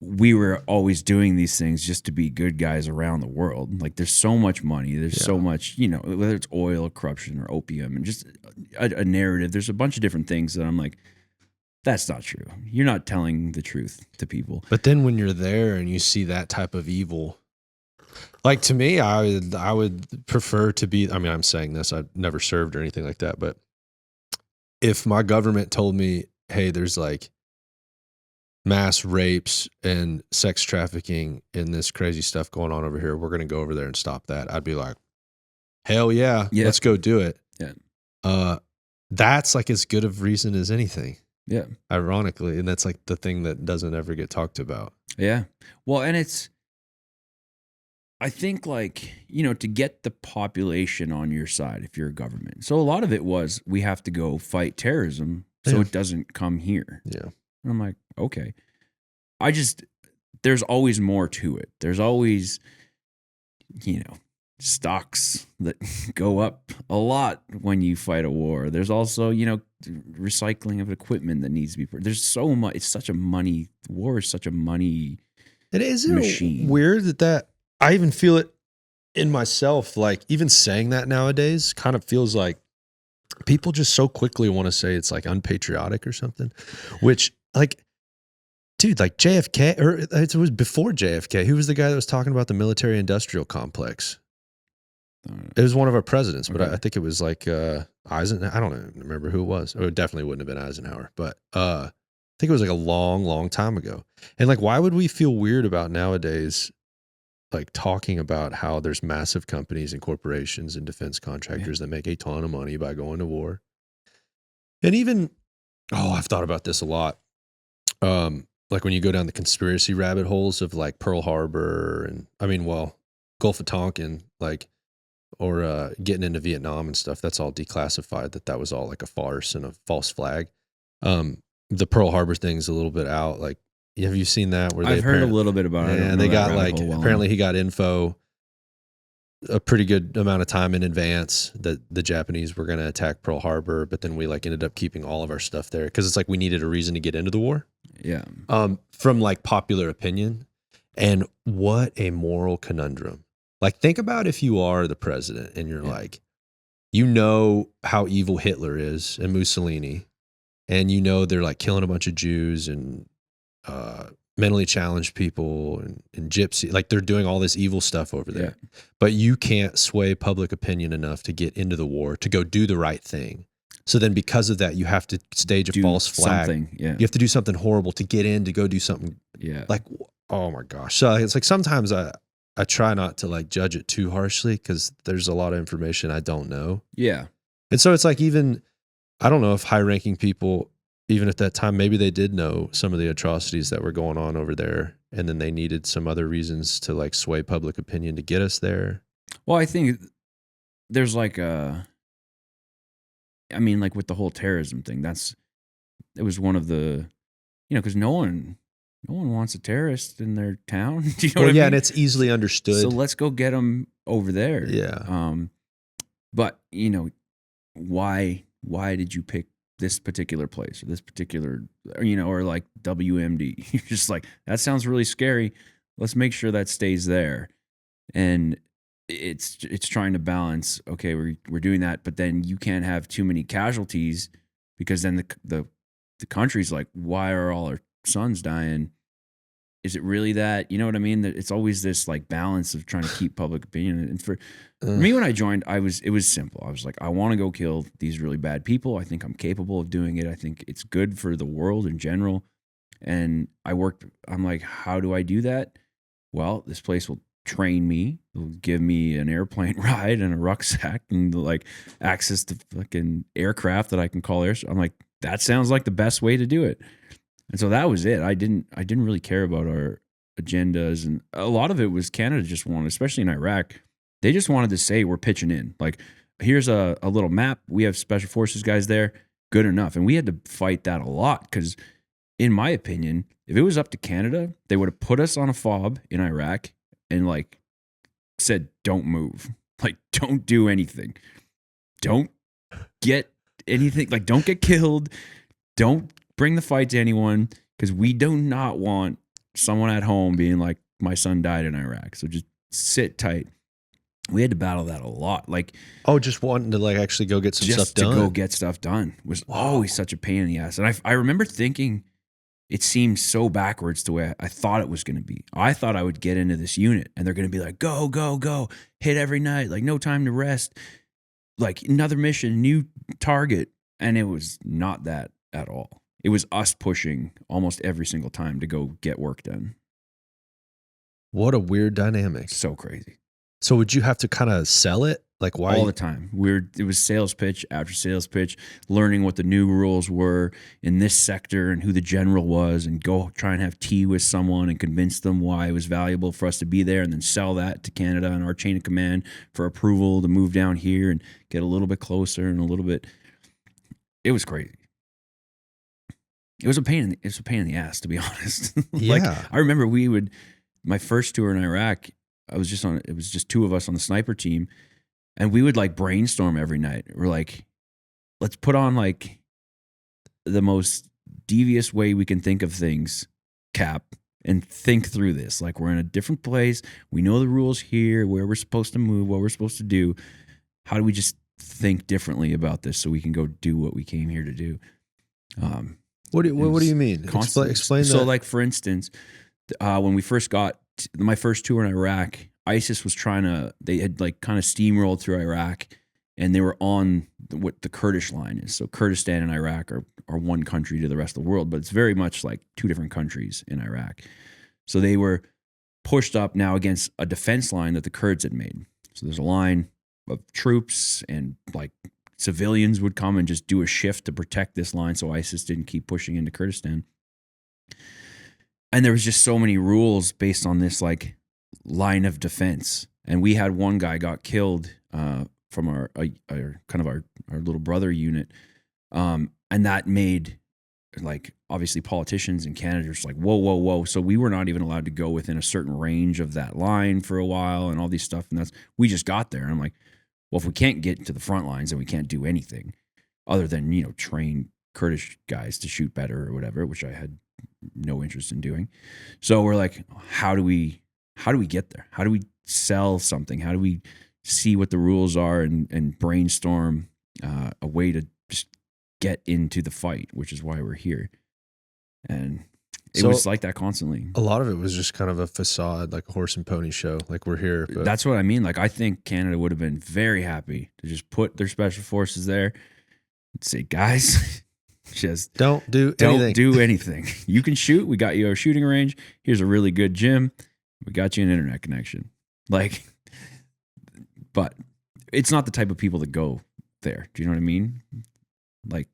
we were always doing these things just to be good guys around the world. Like, there's so much money. There's so much, whether it's oil, corruption, or opium, and just a narrative. There's a bunch of different things that I'm like, that's not true. You're not telling the truth to people. But then when you're there and you see that type of evil, like, to me, I would prefer to be, I mean, I'm saying this, I've never served or anything like that, but if my government told me, hey, there's like mass rapes and sex trafficking and this crazy stuff going on over here, we're going to go over there and stop that, I'd be like, hell yeah, let's go do it. Yeah. That's like as good of reason as anything. Yeah. Ironically. And that's like the thing that doesn't ever get talked about. Yeah. Well, and I think like, to get the population on your side, if you're a government. So a lot of it was, we have to go fight terrorism so it doesn't come here. Yeah. And I'm like, okay. There's always more to it. There's always, stocks that go up a lot when you fight a war. There's also, recycling of equipment that needs to be, there's so much, it's such a money, war is such a money It is machine. Weird that I even feel it in myself. Like, even saying that nowadays kind of feels like people just so quickly want to say it's like unpatriotic or something, which, like, dude, like JFK, or it was before JFK. Who was the guy that was talking about the military industrial complex? It was one of our presidents, but I think it was like Eisenhower. I don't remember who it was. It definitely wouldn't have been Eisenhower, but I think it was like a long, long time ago. And like, why would we feel weird about nowadays, like talking about how there's massive companies and corporations and defense contractors that make a ton of money by going to war? And even, I've thought about this a lot. Like when you go down the conspiracy rabbit holes of like Pearl Harbor and Gulf of Tonkin, like, or getting into Vietnam and stuff, that's all declassified, that was all like a farce and a false flag. The Pearl Harbor thing's a little bit out. Like, have you seen that? Where I've heard a little bit about it. Yeah, they got like, apparently he got info a pretty good amount of time in advance that the Japanese were going to attack Pearl Harbor, but then we like ended up keeping all of our stuff there because it's like we needed a reason to get into the war. Yeah. From like popular opinion. And what a moral conundrum. Like, think about if you are the president and you're like, you know how evil Hitler is and Mussolini, and you know they're like killing a bunch of Jews and mentally challenged people and gypsy, like they're doing all this evil stuff over there. But you can't sway public opinion enough to get into the war, to go do the right thing. So then because of that, you have to stage a false flag. You have to do something horrible to get in, to go do something. Like, oh my gosh. So it's like sometimes I try not to like judge it too harshly because there's a lot of information I don't know. And so it's like, even, I don't know if high ranking people, even at that time, maybe they did know some of the atrocities that were going on over there, and then they needed some other reasons to like sway public opinion to get us there. Well, I think there's like I mean, like with the whole terrorism thing, it was one of the, because no one wants a terrorist in their town. Do you know what I mean? And it's easily understood. So let's go get them over there. But why did you pick this particular place or this particular, or like WMD? You're just like, that sounds really scary. Let's make sure that stays there. And it's trying to balance. Okay, we're doing that, but then you can't have too many casualties, because then the country's like, why are all our sons dying? Is it really that? You know what I mean? It's always this like balance of trying to keep public opinion. And for me, when I joined, it was simple. I was like, I want to go kill these really bad people. I think I'm capable of doing it. I think it's good for the world in general. And I'm like, how do I do that? Well, this place will train me. They'll give me an airplane ride and a rucksack and like access to fucking aircraft that I can call air. I'm like, that sounds like the best way to do it. And so that was it. I didn't really care about our agendas, and a lot of it was Canada just wanted, especially in Iraq, they just wanted to say we're pitching in. Like, here's a little map. We have special forces guys there. Good enough. And we had to fight that a lot because, in my opinion, if it was up to Canada, they would have put us on a fob in Iraq and like said, don't move. Like, don't do anything. Don't get anything. Like, don't get killed. Don't bring the fight to anyone, because we do not want someone at home being like, my son died in Iraq. So just sit tight. We had to battle that a lot. Like, just wanting to like actually go get some stuff done. Just to go get stuff done was always such a pain in the ass. And I remember thinking it seemed so backwards the way I thought it was going to be. I thought I would get into this unit and they're going to be like, go, go, go, hit every night, like no time to rest, like another mission, new target. And it was not that at all. It was us pushing almost every single time to go get work done. What a weird dynamic. So crazy. So would you have to kind of sell it? Like, why? All the time. It was sales pitch after sales pitch, learning what the new rules were in this sector and who the general was, and go try and have tea with someone and convince them why it was valuable for us to be there, and then sell that to Canada and our chain of command for approval to move down here and get a little bit closer and a little bit. It was crazy. It was a pain in the ass, to be honest. Like, I remember my first tour in Iraq, it was just two of us on the sniper team, and we would like brainstorm every night. We're like, let's put on like the most devious way we can think of things, Cap, and think through this. Like, we're in a different place. We know the rules here, where we're supposed to move, what we're supposed to do. How do we just think differently about this so we can go do what we came here to do? What do you mean? Explain that. So, like, for instance, when we first got my first tour in Iraq, ISIS was they had like kind of steamrolled through Iraq, and they were on what the Kurdish line is. So Kurdistan and Iraq are one country to the rest of the world, but it's very much like two different countries in Iraq. So they were pushed up now against a defense line that the Kurds had made. So there's a line of troops, and like civilians would come and just do a shift to protect this line so ISIS didn't keep pushing into Kurdistan. And there was just so many rules based on this like line of defense. And we had one guy got killed from our little brother unit. And that made, like, obviously politicians in Canada just like, whoa. So we were not even allowed to go within a certain range of that line for a while and all these stuff. And we just got there. And I'm like, well, if we can't get to the front lines, then we can't do anything other than, train Kurdish guys to shoot better or whatever, which I had no interest in doing. So we're like, how do we get there? How do we sell something? How do we see what the rules are and brainstorm a way to just get into the fight, which is why we're here. And it was like that constantly. A lot of it was just kind of a facade, like a horse and pony show. Like, we're here. But That's what I mean. Like, I think Canada would have been very happy to just put their special forces there and say, guys, just don't do anything. You can shoot. We got you a shooting range. Here's a really good gym. We got you an internet connection. Like, but it's not the type of people that go there. Do you know what I mean? Like,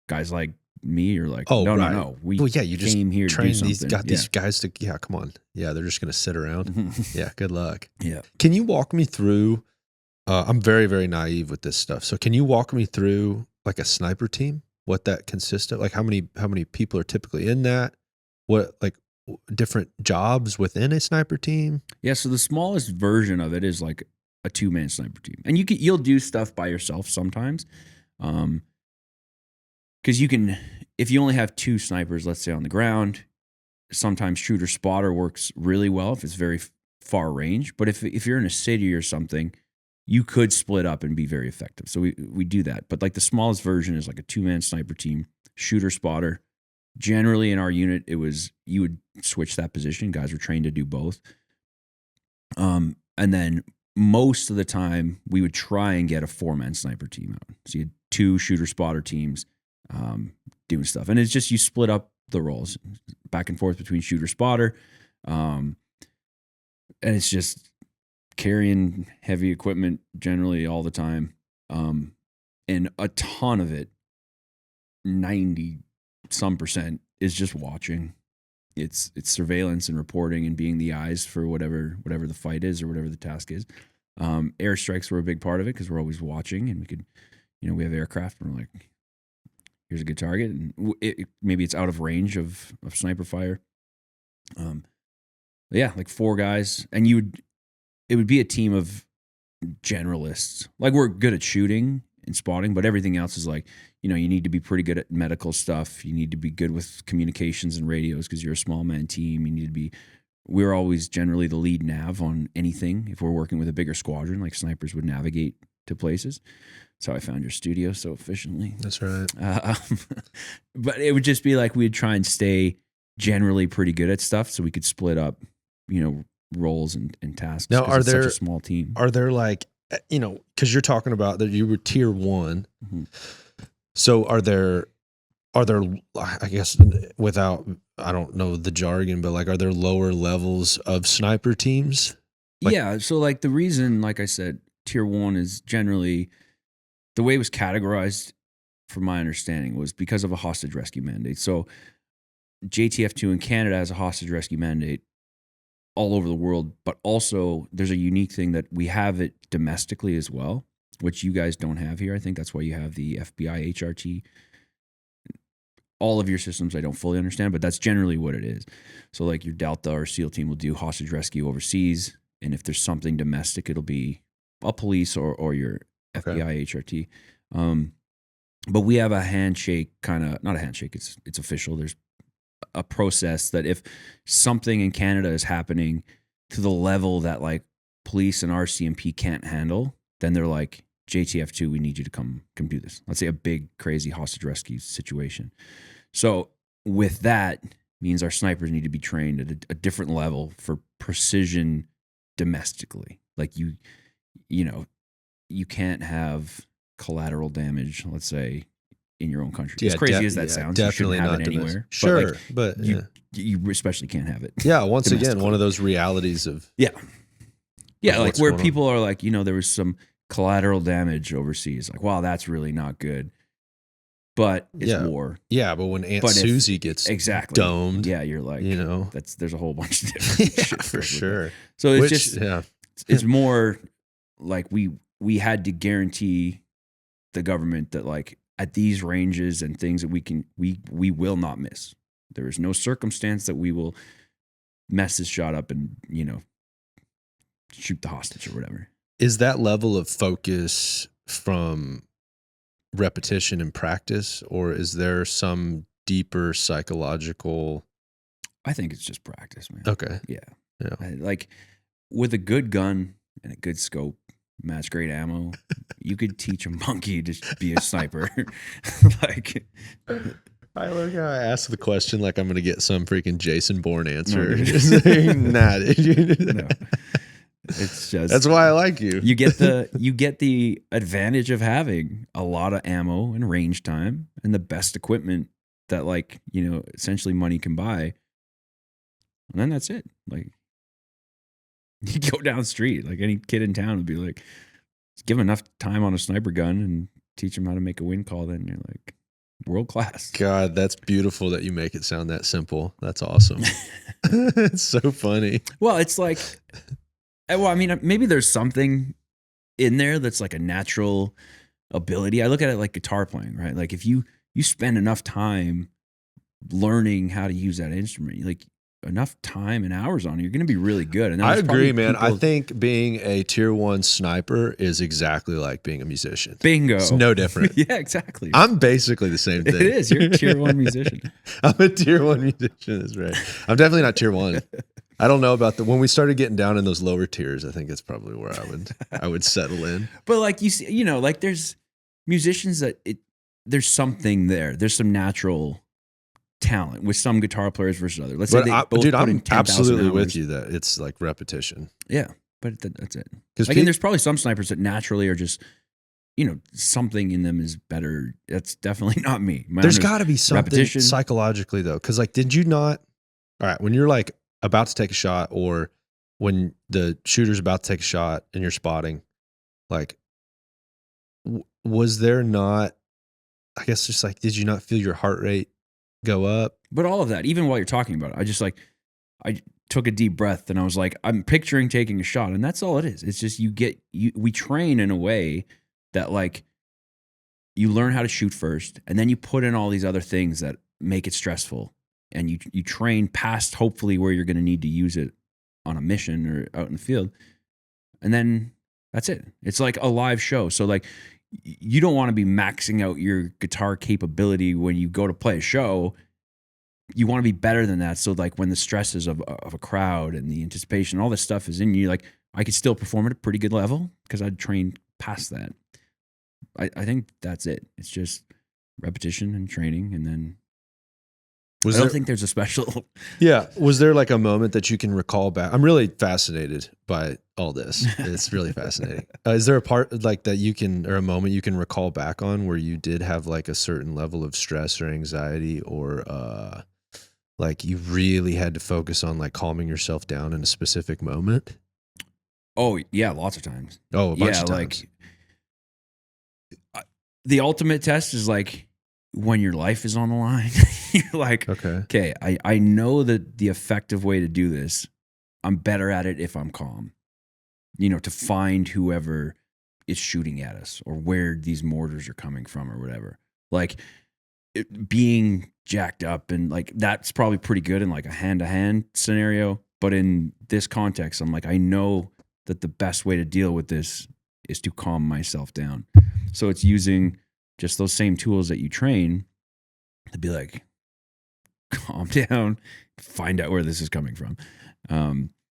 guys like me are like, no. We you just came here train to do something. these guys to, come on. Yeah, they're just going to sit around. Yeah, good luck. Yeah. Can you walk me through, I'm very, very naive with this stuff. So can you walk me through like a sniper team, what that consists of? Like how many people are typically in that? What, like, different jobs within a sniper team? Yeah, so the smallest version of it is like a 2-man sniper team. And you'll do stuff by yourself sometimes. Because you can, if you only have 2 snipers, let's say on the ground, sometimes shooter spotter works really well if it's very far range. But if you're in a city or something, you could split up and be very effective. So we do that. But like the smallest version is like a 2-man sniper team, shooter spotter. Generally in our unit, you would switch that position. Guys were trained to do both. And then most of the time we would try and get a 4-man sniper team out. So you had 2 shooter spotter teams doing stuff. And it's just, you split up the roles back and forth between shooter spotter. And it's just carrying heavy equipment generally all the time. And a ton of it, 90% is just watching. It's surveillance and reporting and being the eyes for whatever the fight is or whatever the task is. Airstrikes were a big part of it because we're always watching, and we could, we have aircraft and we're like, here's a good target, and maybe it's out of range of sniper fire. Yeah, like 4 guys, and it would be a team of generalists. Like, we're good at shooting and spotting, but everything else is like, you need to be pretty good at medical stuff. You need to be good with communications and radios because you're a small man team. You need to be. We're always generally the lead nav on anything. If we're working with a bigger squadron, like snipers would navigate to places. That's how I found your studio so efficiently. That's right. But it would just be like we'd try and stay generally pretty good at stuff so we could split up, roles and tasks. Now, are there such a small team? Are there like, because you're talking about that you were tier 1. Mm-hmm. So are there, I guess, I don't know the jargon, but like, are there lower levels of sniper teams? Yeah. So like the reason, like I said, tier 1 is generally, the way it was categorized, from my understanding, was because of a hostage rescue mandate. So JTF2 in Canada has a hostage rescue mandate all over the world, but also there's a unique thing that we have it domestically as well, which you guys don't have here. I think that's why you have the FBI HRT. All of your systems I don't fully understand, but that's generally what it is. So like your Delta or SEAL team will do hostage rescue overseas, and if there's something domestic, it'll be a police or your FBI HRT. But we have a handshake, not a handshake, it's official. There's a process that if something in Canada is happening to the level that like police and RCMP can't handle, then they're like, JTF2, we need you to come do this. Let's say a big, crazy hostage rescue situation. So with that means our snipers need to be trained at a different level for precision domestically. Like you can't have collateral damage, let's say, in your own country. As crazy as that sounds, definitely you shouldn't have not it anywhere. Sure, but you especially can't have it. Yeah, once again, one of those realities of like where people are like, there was some collateral damage overseas. Like, wow, that's really not good. But it's war. Yeah, but when Aunt Susie gets domed, you're like, there's a whole bunch of different shit for sure. So it's it's more like we had to guarantee the government that like at these ranges and things that we will not miss. There is no circumstance that we will mess this shot up and shoot the hostage or whatever. Is that level of focus from repetition and practice, or is there some deeper psychological? I think it's just practice, man. Okay. Yeah. Yeah. Like with a good gun and a good scope, match grade ammo, you could teach a monkey to be a sniper. Like, I look how I ask the question like I'm gonna get some freaking Jason Bourne answer. No, Just like, nah, dude. no, it's just That's why I like you. you get the advantage of having a lot of ammo and range time and the best equipment that, like, you know, essentially money can buy. And then that's it. Like, you go down the street, like any kid in town would be like, just give him enough time on a sniper gun and teach him how to make a wind call. Then you're like world class. God, that's beautiful that you make it sound that simple. That's awesome. It's so funny. Well, it's like, well, I mean, maybe there's something in there that's like a natural ability. I look at it like guitar playing, right? Like if you spend enough time learning how to use that instrument, like enough time and hours on it, you're going to be really good. And I there's agree, probably man. I people- think being a tier 1 sniper is exactly like being a musician. bingo. It's no different. Yeah, exactly. I'm basically the same thing. It is. You're a tier 1 musician. I'm a tier 1 musician. That's right. I'm definitely not tier 1. I don't know about when we started getting down in those lower tiers. I think it's probably where I would settle in. But like you see, you know, like there's musicians that there's something there. There's some natural talent with some guitar players versus others. Let's say they both Dude, put in I'm 10,000 absolutely hours. with you that it's like repetition. Yeah, but that's it. Because Like, and there's probably some snipers that naturally are just, you know, something in them is better. That's definitely not me. there's got to be something repetition. psychologically though. Because like, did you not? All right, when you're like about to take a shot, or when the shooter's about to take a shot and you're spotting, like, was there not? I guess just like, did you not feel your heart rate go up? But all of that, even while you're talking about it, I took a deep breath and I was like, I'm picturing taking a shot, and that's all it is. It's just we train in a way that, like, you learn how to shoot first, and then you put in all these other things that make it stressful, and you train past hopefully where you're going to need to use it on a mission or out in the field, and then that's it. It's like a live show. So like, you don't want to be maxing out your guitar capability when you go to play a show. You want to be better than that. So like when the stresses of a crowd and the anticipation, all this stuff is in you, like I could still perform at a pretty good level because I'd trained past that. I think that's it. It's just repetition and training. And then I don't think there's a special. Yeah. Was there like a moment that you can recall back? I'm really fascinated by all this. It's really fascinating. Is there a part like that you can, or a moment you can recall back on where you did have like a certain level of stress or anxiety, or like you really had to focus on like calming yourself down in a specific moment? Oh yeah, lots of times. Oh, a bunch of times. Like the ultimate test is like when your life is on the line. You're like, okay, I know that the effective way to do this, I'm better at it if I'm calm. You know, to find whoever is shooting at us or where these mortars are coming from or whatever. Like being jacked up and like that's probably pretty good in like a hand-to-hand scenario. But in this context, I'm like, I know that the best way to deal with this is to calm myself down. So it's using just those same tools that you train to be like, calm down, find out where this is coming from.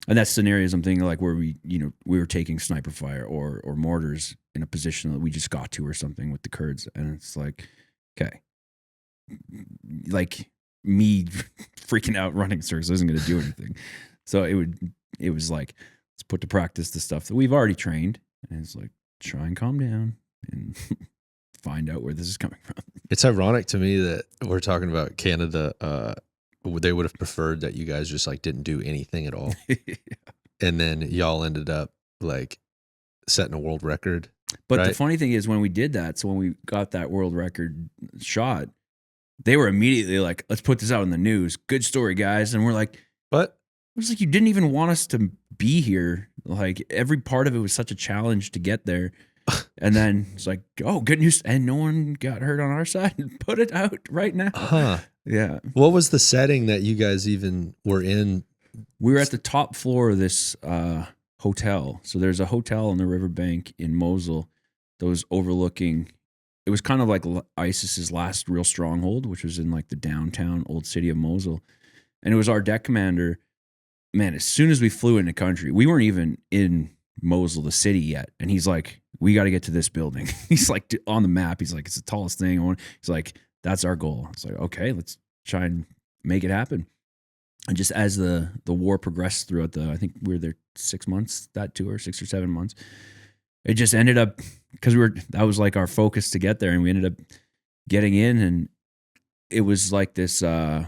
And that's scenarios I'm thinking like where we were taking sniper fire or mortars in a position that we just got to or something with the Kurds. And it's like, okay, like me freaking out running circles isn't going to do anything. So it was like, let's put to practice the stuff that we've already trained. And it's like, try and calm down and find out where this is coming from. It's ironic to me that we're talking about Canada. They would have preferred that you guys just like didn't do anything at all. Yeah. And then y'all ended up like setting a world record. But right? The funny thing is when we did that, so when we got that world record shot, they were immediately like, let's put this out in the news. Good story, guys. And we're like, but it was like, you didn't even want us to be here. Like every part of it was such a challenge to get there. And then it's like, oh, good news. And no one got hurt on our side. Put it out right now. Huh. Yeah. What was the setting that you guys even were in? We were at the top floor of this hotel. So there's a hotel on the riverbank in Mosul that was overlooking it was kind of like ISIS's last real stronghold, which was in like the downtown old city of Mosul. And it was our deck commander. Man, as soon as we flew into country, we weren't even in Mosul, the city yet. And he's like, we got to get to this building. He's like on the map. He's like, it's the tallest thing. He's like, that's our goal. It's like, okay, let's try and make it happen. And just as the war progressed throughout I think we were there 6 months, that tour, 6 or 7 months. It just ended up, because that was like our focus to get there. And we ended up getting in, and it was like this, it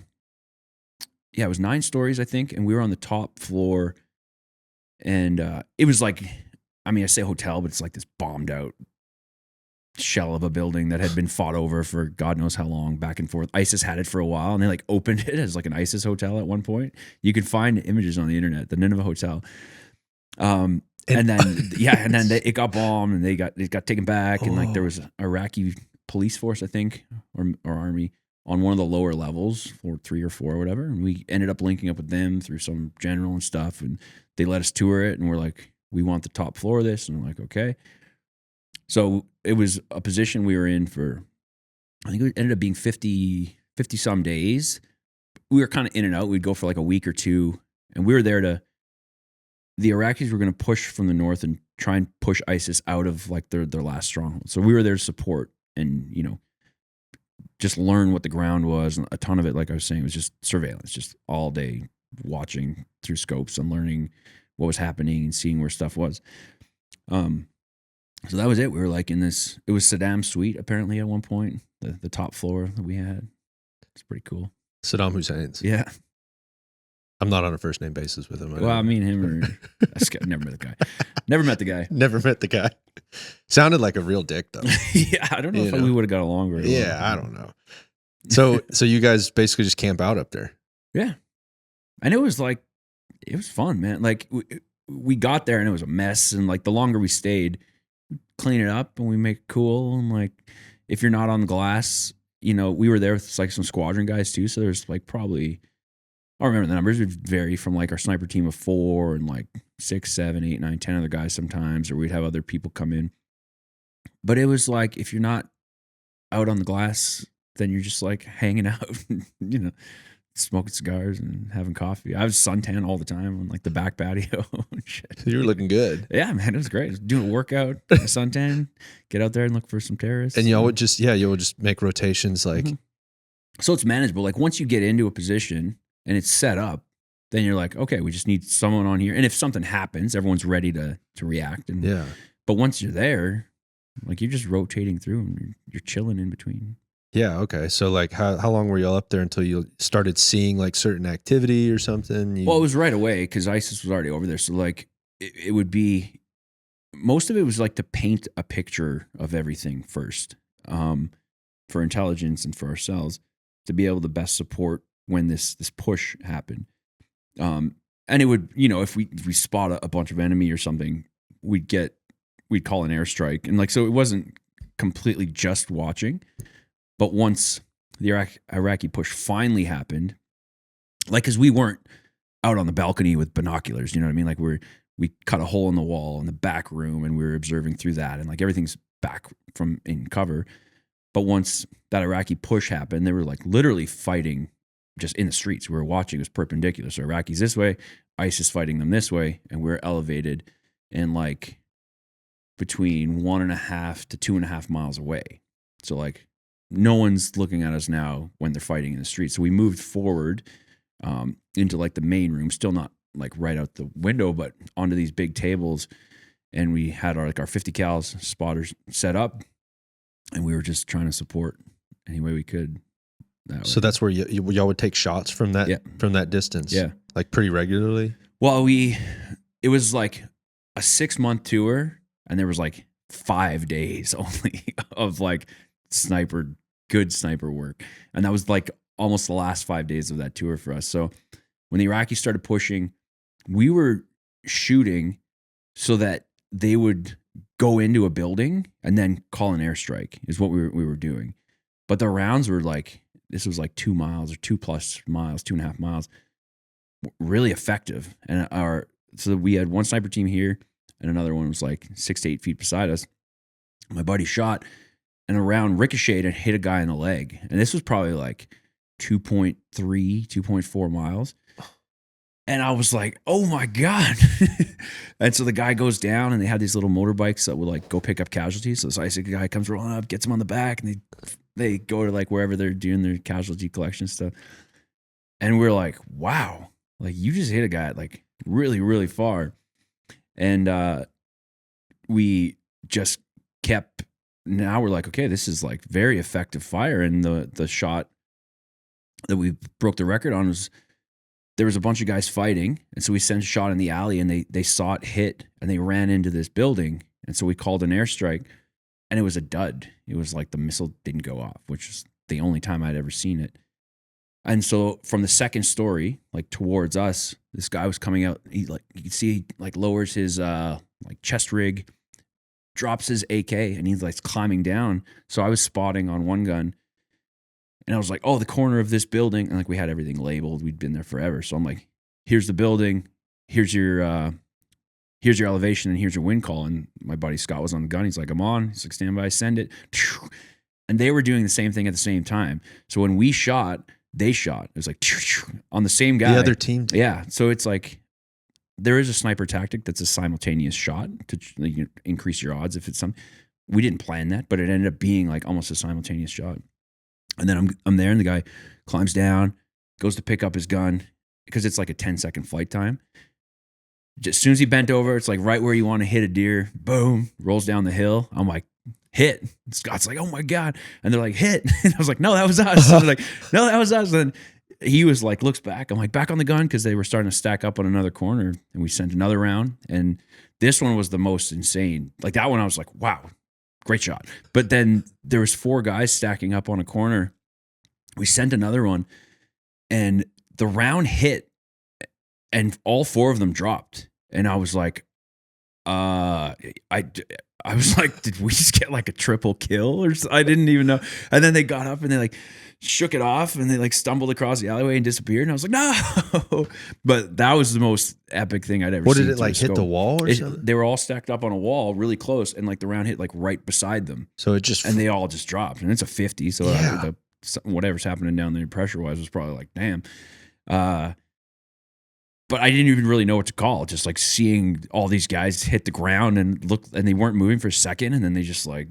was 9 stories, I think. And we were on the top floor, and it was like, I mean, I say hotel, but it's like this bombed out shell of a building that had been fought over for God knows how long, back and forth. ISIS had it for a while, and they like opened it as like an ISIS hotel at one point. You could find images on the internet, the Nineveh Hotel. And then it got bombed, and it got taken back, and like there was Iraqi police force, I think, or army on one of the lower levels, or 3 or 4 or whatever. And we ended up linking up with them through some general and stuff, and they let us tour it, and we're like, we want the top floor of this, and we're like, okay. So it was a position we were in for, I think it ended up being 50 some days. We were kind of in and out. We'd go for like a week or 2, and we were there the Iraqis were going to push from the north and try and push ISIS out of like their last stronghold. So we were there to support and, just learn what the ground was. And a ton of it, like I was saying, was just surveillance, just all day watching through scopes and learning what was happening and seeing where stuff was. So that was it. We were like in this, it was Saddam's suite apparently at one point, the top floor that we had. It's pretty cool. Saddam Hussein's. Yeah. I'm not on a first name basis with him. Well, me and him are, never met the guy. Never met the guy. Never met the guy. Sounded like a real dick though. Yeah. I don't know if we would have got along very well. Yeah. I don't know. So you guys basically just camp out up there. Yeah. And it was fun, man. Like we got there and it was a mess. And like the longer we stayed, clean it up and we make it cool. And like, if you're not on glass, we were there with like some squadron guys too. So there's like probably, I don't remember the numbers, would vary from like our sniper team of 4 and like 6, 7, 8, 9, 10 other guys sometimes, or we'd have other people come in. But it was like, if you're not out on the glass, then you're just like hanging out, smoking cigars and having coffee. I was suntan all the time on like the back patio and shit. You were looking good. Yeah, man, it was great. I was doing a workout, suntan, get out there and look for some terrorists. And y'all would just make rotations like. Mm-hmm. So it's manageable. Like once you get into a position and it's set up, then you're like, okay, we just need someone on here. And if something happens, everyone's ready to react. And yeah. But once you're there, like you're just rotating through and you're chilling in between. Yeah. Okay. So like how long were y'all up there until you started seeing like certain activity or something? Well, it was right away because ISIS was already over there. So like it would be, most of it was like to paint a picture of everything first, for intelligence and for ourselves to be able to best support when this push happened. And it would, if we spot a bunch of enemy or something, we'd call an airstrike. And like, so it wasn't completely just watching. But once the Iraqi push finally happened, like, because we weren't out on the balcony with binoculars, you know what I mean? Like we cut a hole in the wall in the back room and we were observing through that, and like everything's back from in cover. But once that Iraqi push happened, they were like literally fighting just in the streets. We were watching, it was perpendicular. So Iraqis this way, ISIS fighting them this way, and we're elevated and like between 1.5 to 2.5 miles away. So like, no one's looking at us now when they're fighting in the street. So we moved forward into like the main room, still not like right out the window, but onto these big tables. And we had our 50 cals spotters set up, and we were just trying to support any way we could. So that's where y'all would take shots from that distance. Yeah. Like pretty regularly. Well, it was like a 6-month tour, and there was like 5 days only of like good sniper work. And that was like almost the last 5 days of that tour for us. So when the Iraqis started pushing, we were shooting so that they would go into a building and then call an airstrike is what we were doing. But the rounds were like, this was like 2 miles or 2+ miles, 2.5 miles, really effective. And so we had one sniper team here and another one was like 6 to 8 feet beside us. My buddy shot, and a round ricocheted and hit a guy in the leg. And this was probably like 2.3, 2.4 miles. And I was like, oh my God. And so the guy goes down, and they had these little motorbikes that would like go pick up casualties. So this ISIC guy comes rolling up, gets him on the back, and they go to like wherever they're doing their casualty collection stuff. And we're like, wow, like you just hit a guy like really, really far. And we just kept, now we're like, okay, this is like very effective fire. And the shot that we broke the record on was, there was a bunch of guys fighting. And so we sent a shot in the alley, and they saw it hit, and they ran into this building. And so we called an airstrike, and it was a dud. It was like the missile didn't go off, which is the only time I'd ever seen it. And so from the second story, like towards us, this guy was coming out. He like, you could see he like lowers his like chest rig, drops his AK, and he's like climbing down. So I was spotting on one gun, and I was like, oh, the corner of this building. And like we had everything labeled. We'd been there forever. So I'm like, here's the building. Here's your elevation, and here's your wind call. And my buddy Scott was on the gun. He's like, I'm on. He's like, stand by, send it. And they were doing the same thing at the same time. So when we shot, they shot. It was like on the same guy. The other team did. Yeah. So it's like, there is a sniper tactic that's a simultaneous shot to increase your odds if it's something. We didn't plan that, but it ended up being like almost a simultaneous shot. And then I'm there, and the guy climbs down, goes to pick up his gun, because it's like a 10-second flight time. Just as soon as he bent over, it's like right where you want to hit a deer. Boom, rolls down the hill. I'm like, hit. Scott's like, oh my God. And they're like, hit. And I was like, no, that was us. And they're like, no, that was us. And then he was like, looks back. I'm like, back on the gun, because they were starting to stack up on another corner. And we sent another round. And this one was the most insane. Like that one, I was like, wow, great shot. But then there was 4 guys stacking up on a corner. We sent another one, and the round hit, and all 4 of them dropped. And I was like, I was like, did we just get like a triple kill or something? I didn't even know. And then they got up, and they like shook it off, and they like stumbled across the alleyway and disappeared. And I was like, no. But that was the most epic thing I'd ever seen. What did it like hit the wall or something? They were all stacked up on a wall really close, and like the round hit like right beside them. So it just, and they all just dropped. And it's a 50. So yeah. Whatever's happening down there pressure wise was probably like, damn. But I didn't even really know what to call. Just like seeing all these guys hit the ground and look, and they weren't moving for a second, and then they just like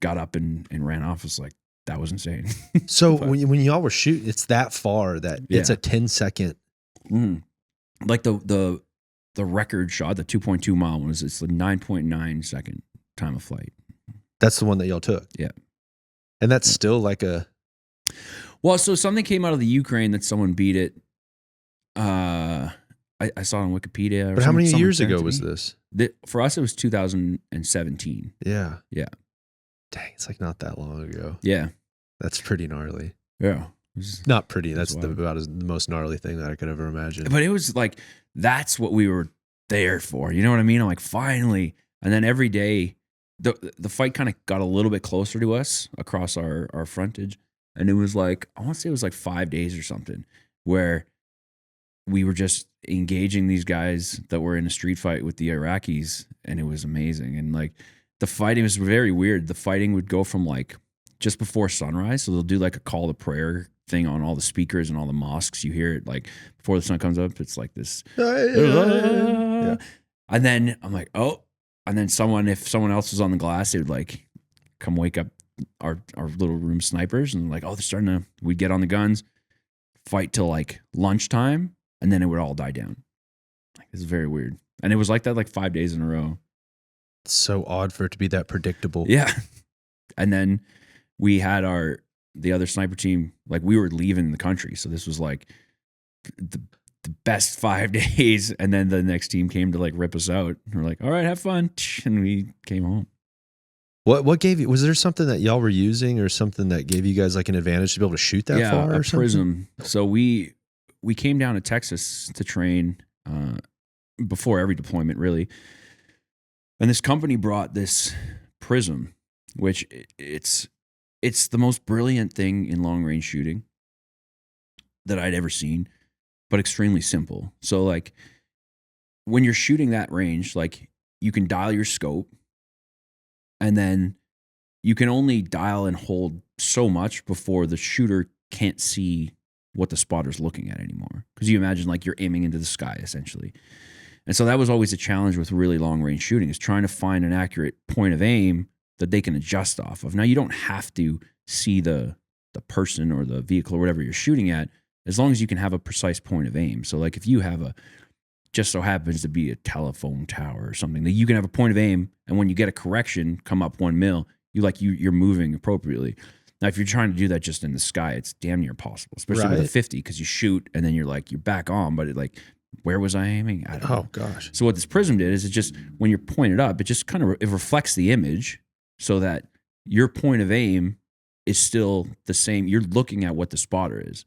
got up and ran off. It was like, that was insane. So when y'all were shooting, it's that far that it's a 10-second. Like the record shot, the 2.2 mile one, it's the 9.9 second time of flight. That's the one that y'all took. Yeah. And that's still like a. Well, so something came out of the Ukraine that someone beat it. I saw it on Wikipedia. But how many years ago was this? For us, it was 2017. Yeah. Yeah. Dang, it's like not that long ago. Yeah. That's pretty gnarly. Yeah. Not pretty. That's about the most gnarly thing that I could ever imagine. But it was like, that's what we were there for. You know what I mean? I'm like, finally. And then every day, the fight kind of got a little bit closer to us across our frontage. And it was like, I want to say it was like 5 days or something, where we were just engaging these guys that were in a street fight with the Iraqis. And it was amazing. And like the fighting was very weird. The fighting would go from like just before sunrise. So they'll do like a call to prayer thing on all the speakers and all the mosques. You hear it like before the sun comes up. It's like this. Yeah. And then I'm like, oh. And then if someone else was on the glass, they would like come wake up our little room snipers, and like, oh, we'd get on the guns, fight till like lunchtime, and then it would all die down. Like, this is very weird. And it was like that like 5 days in a row. It's so odd for it to be that predictable. Yeah. And then we had the other sniper team, like we were leaving the country. So this was like the best 5 days. And then the next team came to like rip us out. And we're like, all right, have fun. And we came home. What gave you, was there something that y'all were using or something that gave you guys like an advantage to be able to shoot that far or something? Prism. So we came down to Texas to train before every deployment, really. And this company brought this prism, which it's the most brilliant thing in long range shooting that I'd ever seen, but extremely simple. So like when you're shooting that range, like you can dial your scope, and then you can only dial and hold so much before the shooter can't see what the spotter's looking at anymore. Because you imagine like you're aiming into the sky essentially. And so that was always a challenge with really long range shooting, is trying to find an accurate point of aim that they can adjust off of. Now you don't have to see the person or the vehicle or whatever you're shooting at, as long as you can have a precise point of aim. So like if you have just so happens to be a telephone tower or something, that you can have a point of aim, and when you get a correction, come up 1 mil, you're moving appropriately. Now, if you're trying to do that just in the sky, it's damn near impossible, especially with a 50, because you shoot and then you're back on, but where was I aiming? I don't know. Oh gosh. So what this prism did is, it just, when you're pointed up, it just kind of, it reflects the image so that your point of aim is still the same. You're looking at what the spotter is.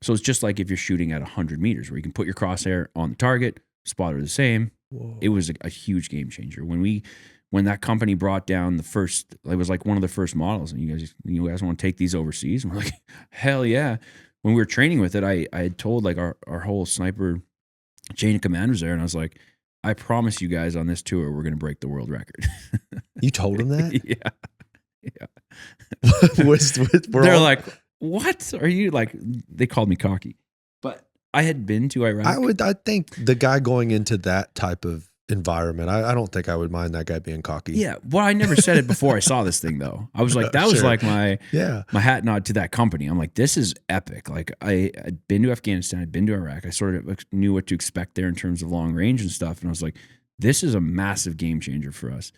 So it's just like if you're shooting at 100 meters, where you can put your crosshair on the target, spotter the same. Whoa. It was a huge game changer. When that company brought down it was like one of the first models, and you guys want to take these overseas? And we're like, hell yeah. When we were training with it, I had told like our whole sniper chain of commanders there, and I was like, I promise you guys on this tour, we're going to break the world record. You told them that? Yeah. They're like, what are you like? They called me cocky, but I had been to Iraq. I think the guy going into that type of environment, I don't think I would mind that guy being cocky. Yeah. Well, I never said it before I saw this thing though. I was like, that was Sure. like my hat nod to that company. I'm like, this is epic. Like I'd been to Afghanistan, I'd been to Iraq. I sort of knew what to expect there in terms of long range and stuff. And I was like, this is a massive game changer for us.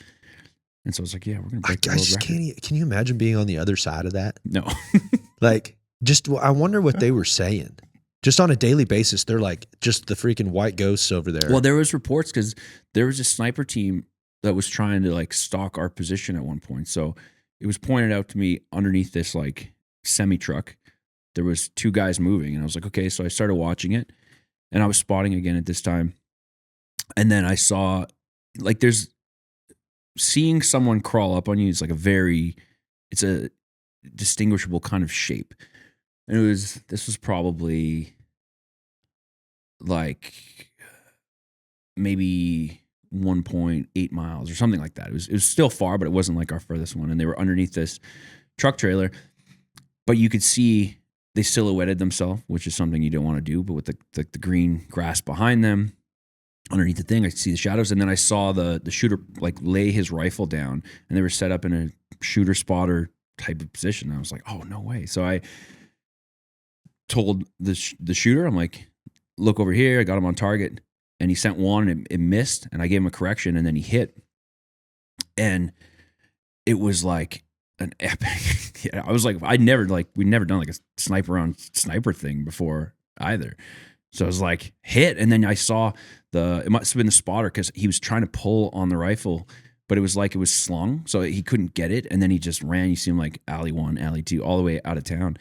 And so I was like, yeah, we're going to break the world record. Can you imagine being on the other side of that? No. I wonder what they were saying. Just on a daily basis, they're like just the freaking white ghosts over there. Well, there was reports because there was a sniper team that was trying to like stalk our position at one point. So it was pointed out to me underneath this like semi truck, there was 2 guys moving, and I was like, okay. So I started watching it, and I was spotting again at this time, and then I saw like seeing someone crawl up on you is like it's a distinguishable kind of shape. And this was probably like maybe 1.8 miles or something like that. It was still far, but it wasn't like our furthest one. And they were underneath this truck trailer, but you could see they silhouetted themselves, which is something you don't want to do. But with the green grass behind them, underneath the thing, I could see the shadows. And then I saw the shooter like lay his rifle down, and they were set up in a shooter spotter type of position. I was like, oh, no way. So I told the shooter, I'm like, look over here. I got him on target, and he sent one, and it missed, and I gave him a correction, and then he hit. And it was like an epic. Yeah, I was like, we'd never done like a sniper on sniper thing before either. So I was like, hit. And then I saw it must have been the spotter, because he was trying to pull on the rifle, but it was like it was slung, so he couldn't get it. And then he just ran. You see him like alley 1, alley 2, all the way out of town.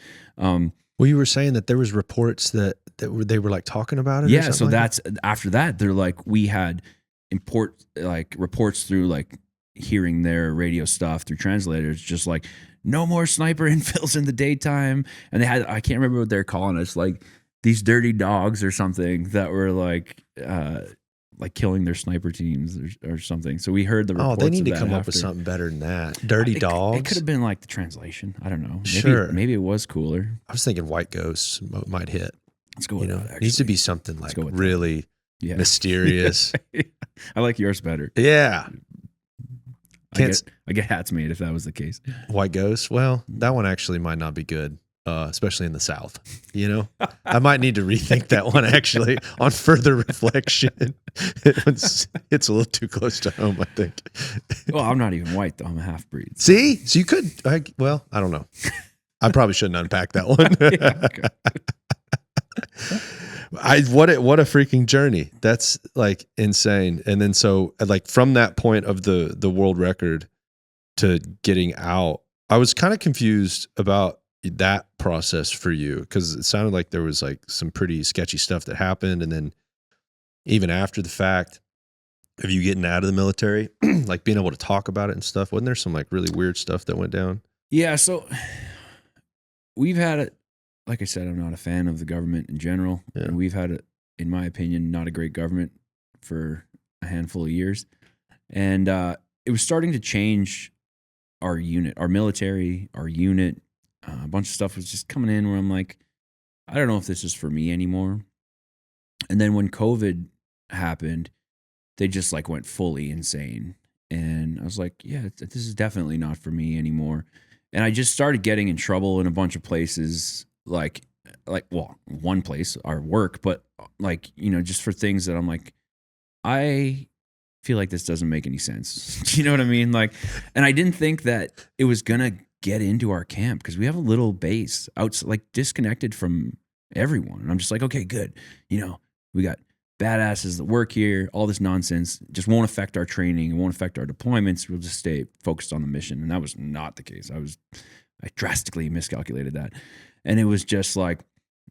Well, you were saying that there was reports that they were like talking about it. Yeah. So that's after that, they're like, we had reports through like hearing their radio stuff through translators, just like no more sniper infills in the daytime. And they had, I can't remember what they're calling us, like these dirty dogs or something that were like killing their sniper teams or something. So we heard the reports. Oh, they need to come after. up with something better than that. Dirty dogs. It could have been like the translation. I don't know. Maybe it was cooler. I was thinking white ghosts might hit. Let's go with that. It needs to be something like really mysterious. I like yours better. Yeah. I get hats made if that was the case. White ghosts. Well, that one actually might not be good. Especially in the South, I might need to rethink that one actually on further reflection. It's a little too close to home, I think. Well, I'm not even white though. I'm a half breed. See, so you could. I don't know. I probably shouldn't unpack that one. What a freaking journey. That's like insane. And then so like from that point of the world record to getting out, I was kind of confused about that process for you, because it sounded like there was like some pretty sketchy stuff that happened. And then even after the fact of you getting out of the military, like being able to talk about it and stuff, wasn't there some like really weird stuff that went down? Yeah. So we've had it, like I said, I'm not a fan of the government in general. Yeah. And we've had in my opinion, not a great government for a handful of years. And it was starting to change our unit, our military, our unit, a bunch of stuff was just coming in where I'm like, I don't know if this is for me anymore. And then when COVID happened, they just like went fully insane. And I was like, yeah, this is definitely not for me anymore. And I just started getting in trouble in a bunch of places, like, well, one place, our work, but like, you know, just for things that I'm like, I feel like this doesn't make any sense. Do you know what I mean? Like, and I didn't think that it was going to get into our camp because we have a little base out, like disconnected from everyone. And I'm just like, okay, good. You know, we got badasses that work here. All this nonsense just won't affect our training. It won't affect our deployments. We'll just stay focused on the mission. And that was not the case. I drastically miscalculated that. And it was just like,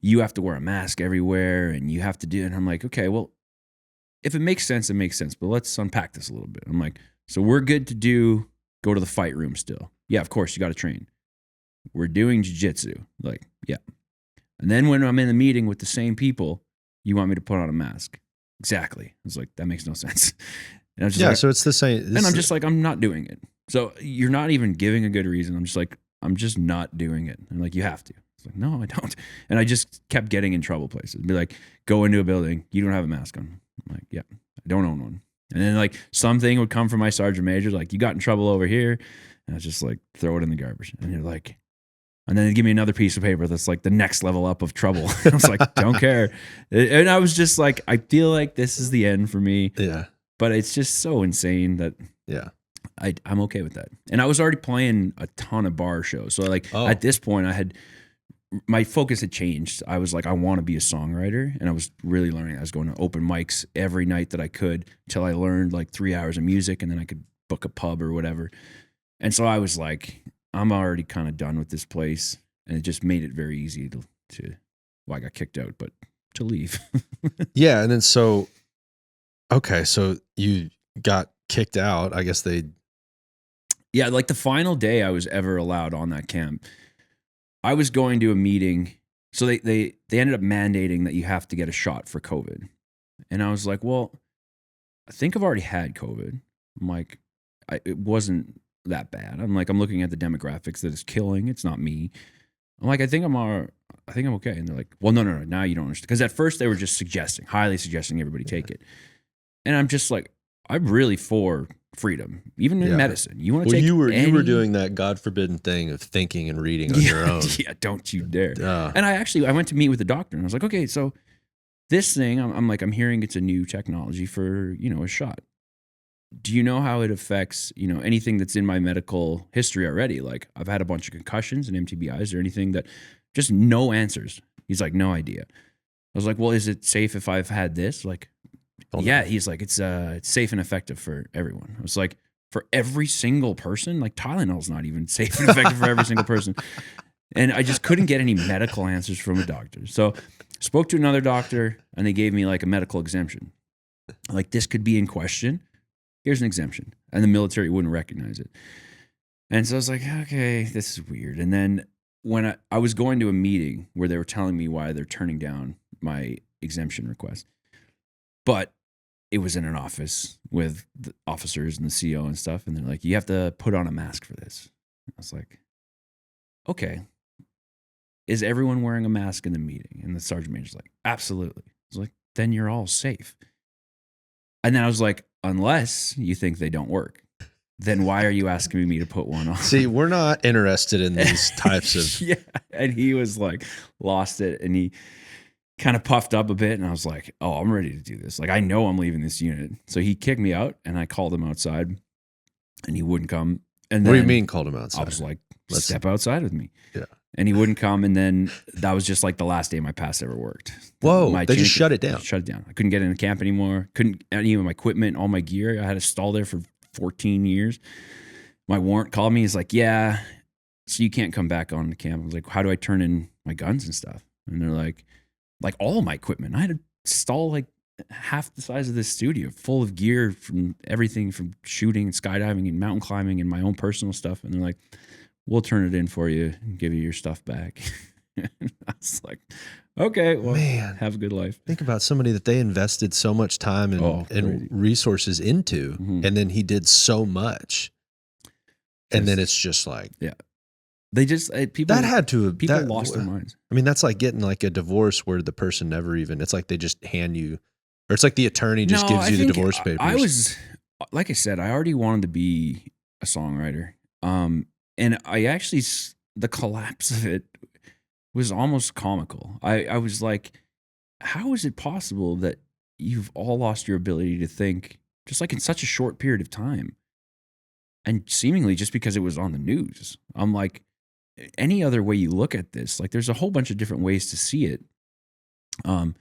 you have to wear a mask everywhere and you have to do it. And I'm like, okay, well, if it makes sense, it makes sense. But let's unpack this a little bit. I'm like, so we're good to go to the fight room still. Yeah, of course, you got to train. We're doing jiu-jitsu. Like, yeah. And then when I'm in the meeting with the same people, you want me to put on a mask. Exactly. I was like, that makes no sense. And I was just like, so it's the same. And I'm just like, I'm not doing it. So you're not even giving a good reason. I'm just like, I'm just not doing it. And like, you have to. It's like, no, I don't. And I just kept getting in trouble places. Be like, go into a building, you don't have a mask on. I'm like, yeah, I don't own one. And then like something would come from my sergeant major, like, you got in trouble over here. And I was just like, throw it in the garbage. And you're like, and then they give me another piece of paper that's like the next level up of trouble. I was like, don't care. And I was just like, I feel like this is the end for me. Yeah. But it's just so insane that I'm okay with that. And I was already playing a ton of bar shows. So like at this point my focus had changed. I was like, I want to be a songwriter. And I was really learning. I was going to open mics every night that I could till I learned like 3 hours of music, and then I could book a pub or whatever. And so I was like, I'm already kind of done with this place. And it just made it very easy to well, I got kicked out, but to leave. Yeah. And then so you got kicked out. I guess Yeah, like the final day I was ever allowed on that camp, I was going to a meeting. So they ended up mandating that you have to get a shot for COVID. And I was like, well, I think I've already had COVID. I'm like, it wasn't that bad. I'm like, I'm looking at the demographics that it's killing. It's not me. I'm like, I think I'm okay. And they're like, well, no. Now you don't understand. Because at first they were just highly suggesting everybody take it. And I'm just like, I'm really for freedom, even in medicine. You want to take you were doing that God forbidden thing of thinking and reading on your own. Yeah, don't you dare. And I went to meet with the doctor, and I was like, okay, so this thing, I'm hearing it's a new technology for, a shot. Do you know how it affects, anything that's in my medical history already? Like, I've had a bunch of concussions and MTBIs or anything that just no answers. He's like, no idea. I was like, well, is it safe if I've had this? Like, yeah, he's like, it's safe and effective for everyone. I was like, for every single person? Like, Tylenol's not even safe and effective for every single person. And I just couldn't get any medical answers from a doctor. So spoke to another doctor, and they gave me like a medical exemption. Like, this could be in question. Here's an exemption. And the military wouldn't recognize it. And so I was like, okay, this is weird. And then when I was going to a meeting where they were telling me why they're turning down my exemption request, but it was in an office with the officers and the CO and stuff. And they're like, you have to put on a mask for this. I was like, okay. Is everyone wearing a mask in the meeting? And the sergeant major's like, absolutely. I was like, then you're all safe. And then I was like, unless you think they don't work, then why are you asking me to put one on? See, we're not interested in these types of... Yeah. And he was like, lost it. And he kind of puffed up a bit. And I was like, oh, I'm ready to do this. Like, I know I'm leaving this unit. So he kicked me out, and I called him outside, and he wouldn't come. And then what do you mean called him outside? I was like, step outside with me. Yeah. And he wouldn't come. And then that was just like the last day my pass ever worked. Whoa, they just shut it down. Shut it down. I couldn't get into camp anymore. Couldn't, any of my equipment, all my gear. I had to stall there for 14 years. My warrant called me. He's like, yeah, so you can't come back on the camp. I was like, how do I turn in my guns and stuff? And they're like all my equipment. I had to stall like half the size of this studio full of gear from everything from shooting and skydiving and mountain climbing and my own personal stuff. And they're like, we'll turn it in for you and give you your stuff back. I was like, okay, well, man, have a good life. Think about somebody that they invested so much time and resources into, and then he did so much. And then it's just like, they just people that had to people that, lost their minds. I mean, that's like getting like a divorce where the person never even, it's like they just hand you, or it's like the attorney just gives you the divorce papers. I was, like I said, I already wanted to be a songwriter. And I actually, the collapse of it was almost comical. I was like, how is it possible that you've all lost your ability to think just like in such a short period of time? And seemingly just because it was on the news. I'm like, any other way you look at this, like there's a whole bunch of different ways to see it. But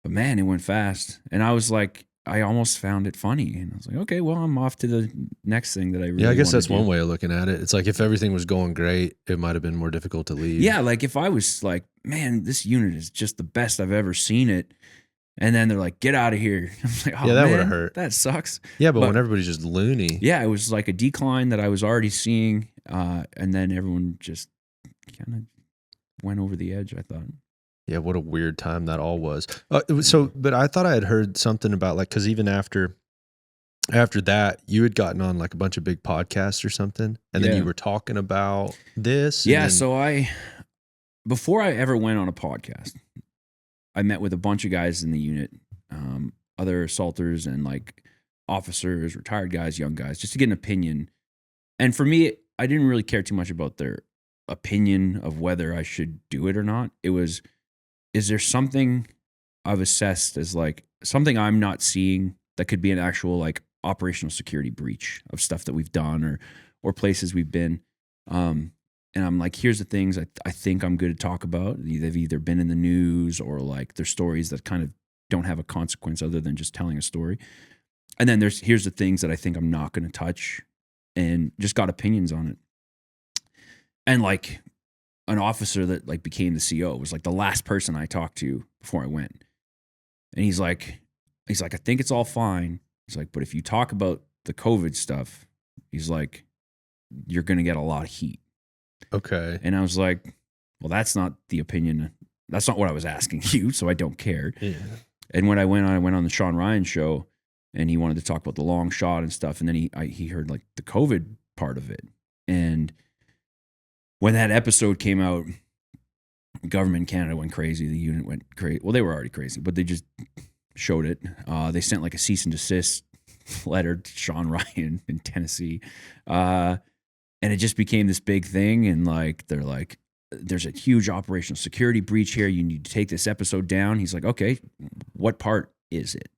man, it went fast. And I was like, I almost found it funny. And I was like, okay, well, I'm off to the next thing that I really I guess wanna that's do. one way of looking at it. It's like if everything was going great, it might have been more difficult to leave. Yeah, like if I was like, man, this unit is just the best I've ever seen it. And then they're like, get out of here. I'm like, oh, Yeah, that man, would've hurt. That sucks. Yeah, but when everybody's just loony. Yeah, it was like a decline that I was already seeing. And then everyone just kind of went over the edge, I thought. Yeah, what a weird time that all was. But I thought I had heard something about like, because even after that, you had gotten on like a bunch of big podcasts or something, and then you were talking about this. Yeah, so before I ever went on a podcast, I met with a bunch of guys in the unit, other assaulters and like officers, retired guys, young guys, just to get an opinion. And for me, I didn't really care too much about their opinion of whether I should do it or not. It was, is there something I've assessed as like something I'm not seeing that could be an actual like operational security breach of stuff that we've done or places we've been. And I'm like, here's the things I think I'm good to talk about. They've either been in the news or like they're stories that kind of don't have a consequence other than just telling a story. And then here's the things that I think I'm not going to touch, and just got opinions on it. And like an officer that like became the CO was like the last person I talked to before I went. And he's like, I think it's all fine. He's like, but if you talk about the COVID stuff, he's like, you're going to get a lot of heat. Okay. And I was like, well, that's not the opinion. That's not what I was asking you, so I don't care. Yeah. And when I went on the Sean Ryan show, and he wanted to talk about the long shot and stuff, and then he heard like the COVID part of it. And when that episode came out, government in Canada went crazy. The unit went crazy. Well, they were already crazy, but they just showed it. They sent like a cease and desist letter to Sean Ryan in Tennessee. And it just became this big thing. And like, they're like, there's a huge operational security breach here. You need to take this episode down. He's like, okay, what part is it?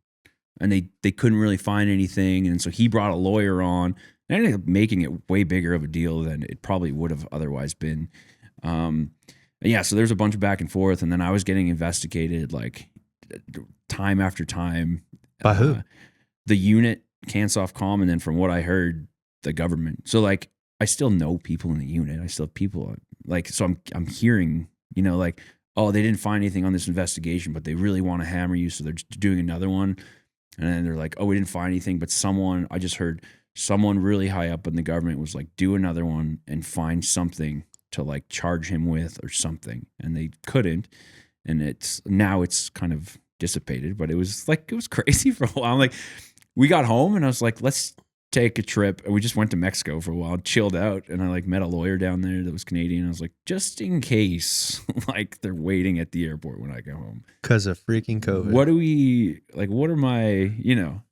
And they couldn't really find anything. And so he brought a lawyer on, and ended up making it way bigger of a deal than it probably would have otherwise been. Yeah, so there's a bunch of back and forth. And then I was getting investigated like time after time. By who? The unit, Cansoftcom, and then from what I heard, the government. So like, I still know people in the unit. I still have people like, so I'm hearing, you know, like, oh, they didn't find anything on this investigation, but they really want to hammer you. So they're just doing another one. And then they're like, oh, we didn't find anything, but I just heard someone really high up in the government was like, do another one and find something to like charge him with or something. And they couldn't. And now it's kind of dissipated, but it was crazy for a while. Like, we got home and I was like, let's take a trip. And we just went to Mexico for a while, chilled out. And I like met a lawyer down there that was Canadian. I was like, just in case, like they're waiting at the airport when I go home. Because of freaking COVID. What are my, you know,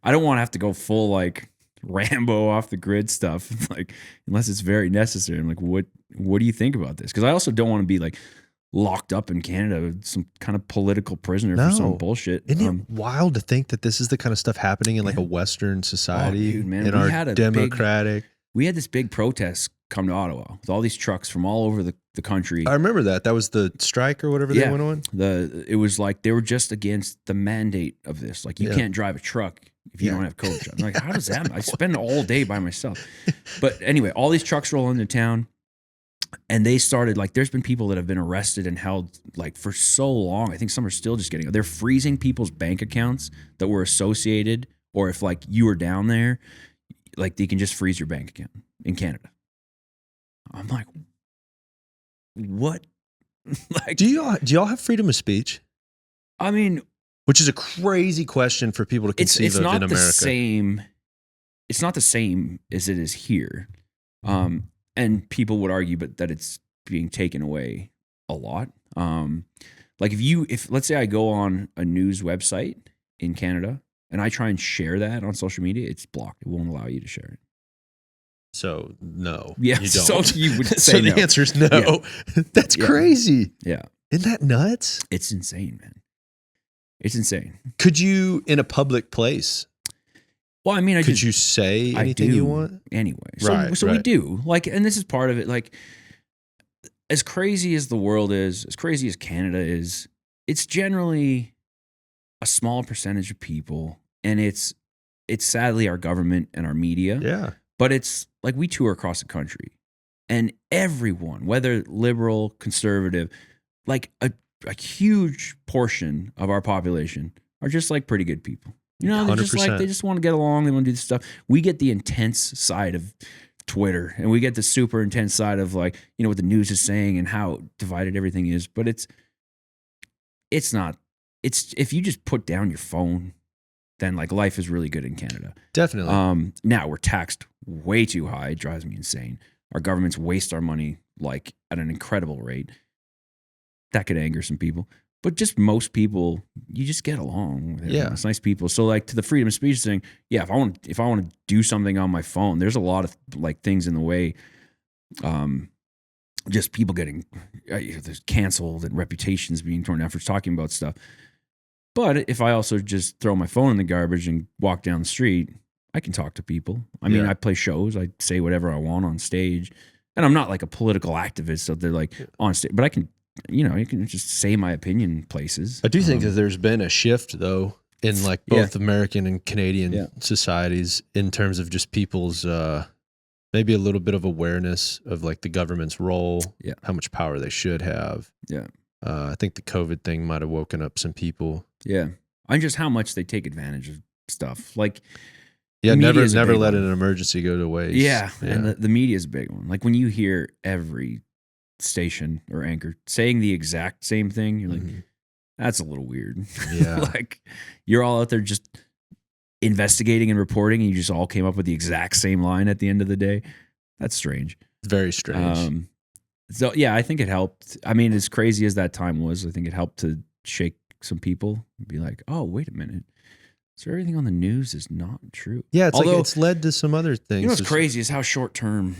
I don't want to have to go full like Rambo off the grid stuff. Like, unless it's very necessary. I'm like, what do you think about this? Because I also don't want to be like locked up in Canada, some kind of political prisoner for some bullshit. Isn't it wild to think that this is the kind of stuff happening in like a Western society? Oh, dude, man. In our democratic. We had this big protest come to Ottawa with all these trucks from all over the country. I remember that. That was the strike or whatever they went on. It was like they were just against the mandate of this. Like, you can't drive a truck if you don't have COVID. I'm like, how does that? I spend all day by myself. But anyway, all these trucks roll into town. And they started like, there's been people that have been arrested and held like for so long. I think some are still just getting, they're freezing people's bank accounts that were associated, or if like you were down there, like they can just freeze your bank account in Canada. I'm like, what? Like, do y'all have freedom of speech? I mean, which is a crazy question for people to conceive of in America. It's not the same as it is here. And people would argue, but that it's being taken away a lot. Like if let's say I go on a news website in Canada and I try and share that on social media, it's blocked. It won't allow you to share it. So no, Yeah, you so don't. you would So say the no. answer is no. Yeah. That's Yeah. crazy. Yeah, Isn't that nuts? it's insane, man. It's insane. Could you, in a public place, Well, I mean, could you say I anything you do want? anyway. So, Right, so we right. do. Like, and this is part of it. Like, as crazy as the world is, as crazy as Canada is, it's generally a small percentage of people, and it's sadly our government and our media. Yeah. But it's like we tour across the country, and everyone, whether liberal, conservative, like a huge portion of our population are just like pretty good people. You know, they're just like 100%. they just want to get along. They want to do this stuff. We get the intense side of Twitter, and we get the super intense side of, like, you know, what the news is saying and how divided everything is. But it's not. It's if you just put down your phone, then like life is really good in Canada. Definitely. Now we're taxed way too high. It drives me insane. Our governments waste our money like at an incredible rate. That could anger some people, but just most people, you just get along with everyone. Yeah. It's nice people. So like to the freedom of speech thing, yeah. If I want to do something on my phone, there's a lot of like things in the way. Just people getting there's canceled and reputations being torn down for talking about stuff. But if I also just throw my phone in the garbage and walk down the street, I can talk to people. I mean, Yeah. I play shows. I say whatever I want on stage. And I'm not like a political activist, so they're like on stage. But I can, you know, you can just say my opinion places. I do think that there's been a shift, though, in like both American and Canadian societies in terms of just people's maybe a little bit of awareness of like the government's role, how much power they should have. Yeah. I think the COVID thing might have woken up some people. Yeah. And just how much they take advantage of stuff. Like, yeah, the media is a never big let one. an emergency go to waste. Yeah. And the media is a big one. Like when you hear every station or anchor saying the exact same thing, you're like, that's a little weird. Yeah. Like you're all out there just investigating and reporting, and you just all came up with the exact same line at the end of the day. That's strange. Very strange. So yeah, I think it helped. I mean, as crazy as that time was, I think it helped to shake some people and be like, oh, wait a minute. So everything on the news is not true. Yeah, it's Although, like it's led to some other things. You know what's crazy is how short-term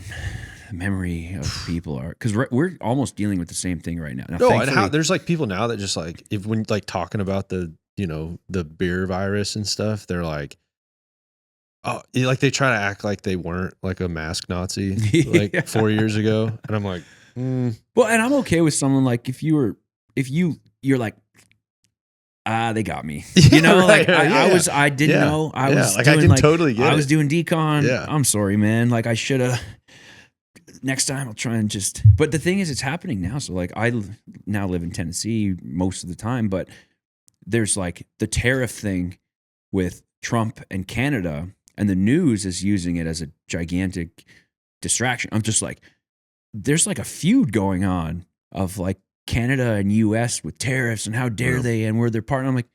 memory of people are, because we're almost dealing with the same thing right now. No, and how there's like people now that just like when like talking about the the beer virus and stuff, they're like, oh, like they try to act like they weren't like a mask Nazi like 4 years ago, and I'm like, well, and I'm okay with someone like if you're like, they got me. You know, right, like I didn't know. I was like doing, I can totally get I it. was doing decon. Yeah. I'm sorry, man. Like I should have. Next time I'll try and just. But the thing is, it's happening now. So like I now live in Tennessee most of the time, but there's like the tariff thing with Trump and Canada, and the news is using it as a gigantic distraction. I'm just like, there's like a feud going on of like Canada and US with tariffs and how dare they, and we're their partner. I'm like,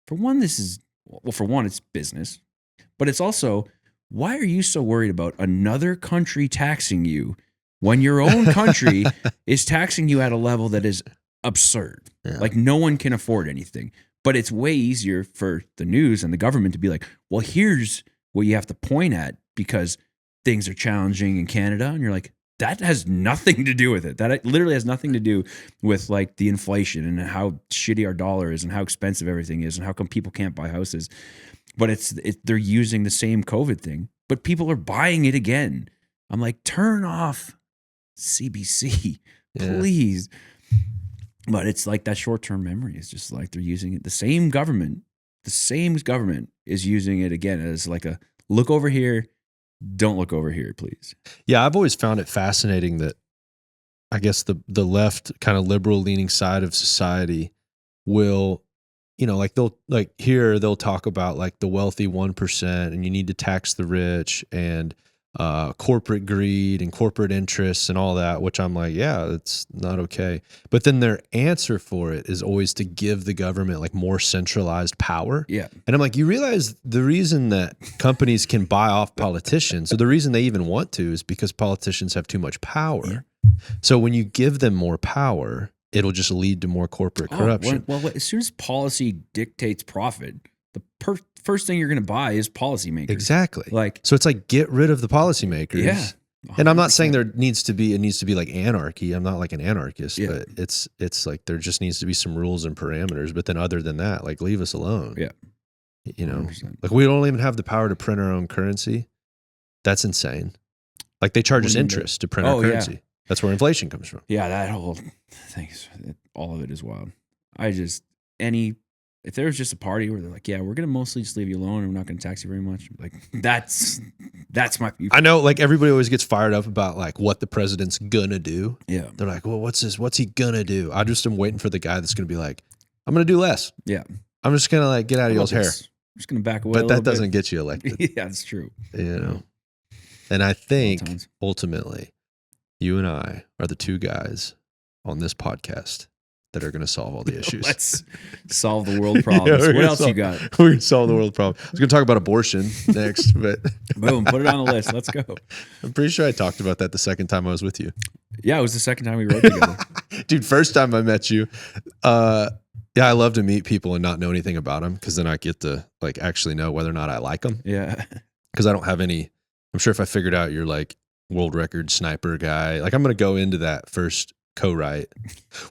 for one, it's business, but it's also, why are you so worried about another country taxing you when your own country is taxing you at a level that is absurd? Yeah. Like no one can afford anything. But it's way easier for the news and the government to be like, well, here's what you have to point at because things are challenging in Canada. And you're like, that has nothing to do with it. That literally has nothing to do with like the inflation and how shitty our dollar is and how expensive everything is and how come people can't buy houses. But they're using the same COVID thing, but people are buying it again. I'm like, turn off CBC, please. But it's like that short-term memory is just like they're using it. The same government is using it again as like a look over here, don't look over here, please. Yeah, I've always found it fascinating that I guess the left kind of liberal leaning side of society will, like they'll talk about like the wealthy 1% and you need to tax the rich and corporate greed and corporate interests and all that, which I'm like, yeah, it's not okay. But then their answer for it is always to give the government like more centralized power. Yeah. And I'm like, you realize the reason that companies can buy off politicians, so the reason they even want to is because politicians have too much power. Yeah. So when you give them more power, it'll just lead to more corporate corruption. Well, as soon as policy dictates profit, the first thing you're going to buy is policymakers. Exactly. Like, so it's like, get rid of the policymakers. Yeah. And I'm not saying it needs to be like anarchy. I'm not like an anarchist, Yeah. but it's like there just needs to be some rules and parameters. But then other than that, like leave us alone. Yeah. You know, 100%. like we don't even have the power to print our own currency. That's insane. Like they charge us interest to print our currency. Yeah. That's where inflation comes from. Yeah, that whole thing, all of it is wild. If there was just a party where they're like, yeah, we're going to mostly just leave you alone and we're not going to tax you very much. Like that's my future. I know, like everybody always gets fired up about like what the president's gonna do. Yeah. They're like, well, what's he gonna do? I just am waiting for the guy that's gonna be like, I'm gonna do less. Yeah. I'm just gonna like get out of y'all's hair. I'm just going to back away. But that doesn't get you elected. Yeah, that's true. You know. And I think Sometimes. ultimately, you and I are the two guys on this podcast that are going to solve all the issues. Let's solve the world problems. What else you got? We're going to solve the world problem. I was going to talk about abortion next, but Boom, put it on the list. Let's go. I'm pretty sure I talked about that the second time I was with you. Yeah, it was the second time we rode together. Dude, first time I met you, yeah, I love to meet people and not know anything about them because then I get to like actually know whether or not I like them. Yeah. Because I don't have any. I'm sure if I figured out you're like world record sniper guy, like I'm going to go into that first co-write.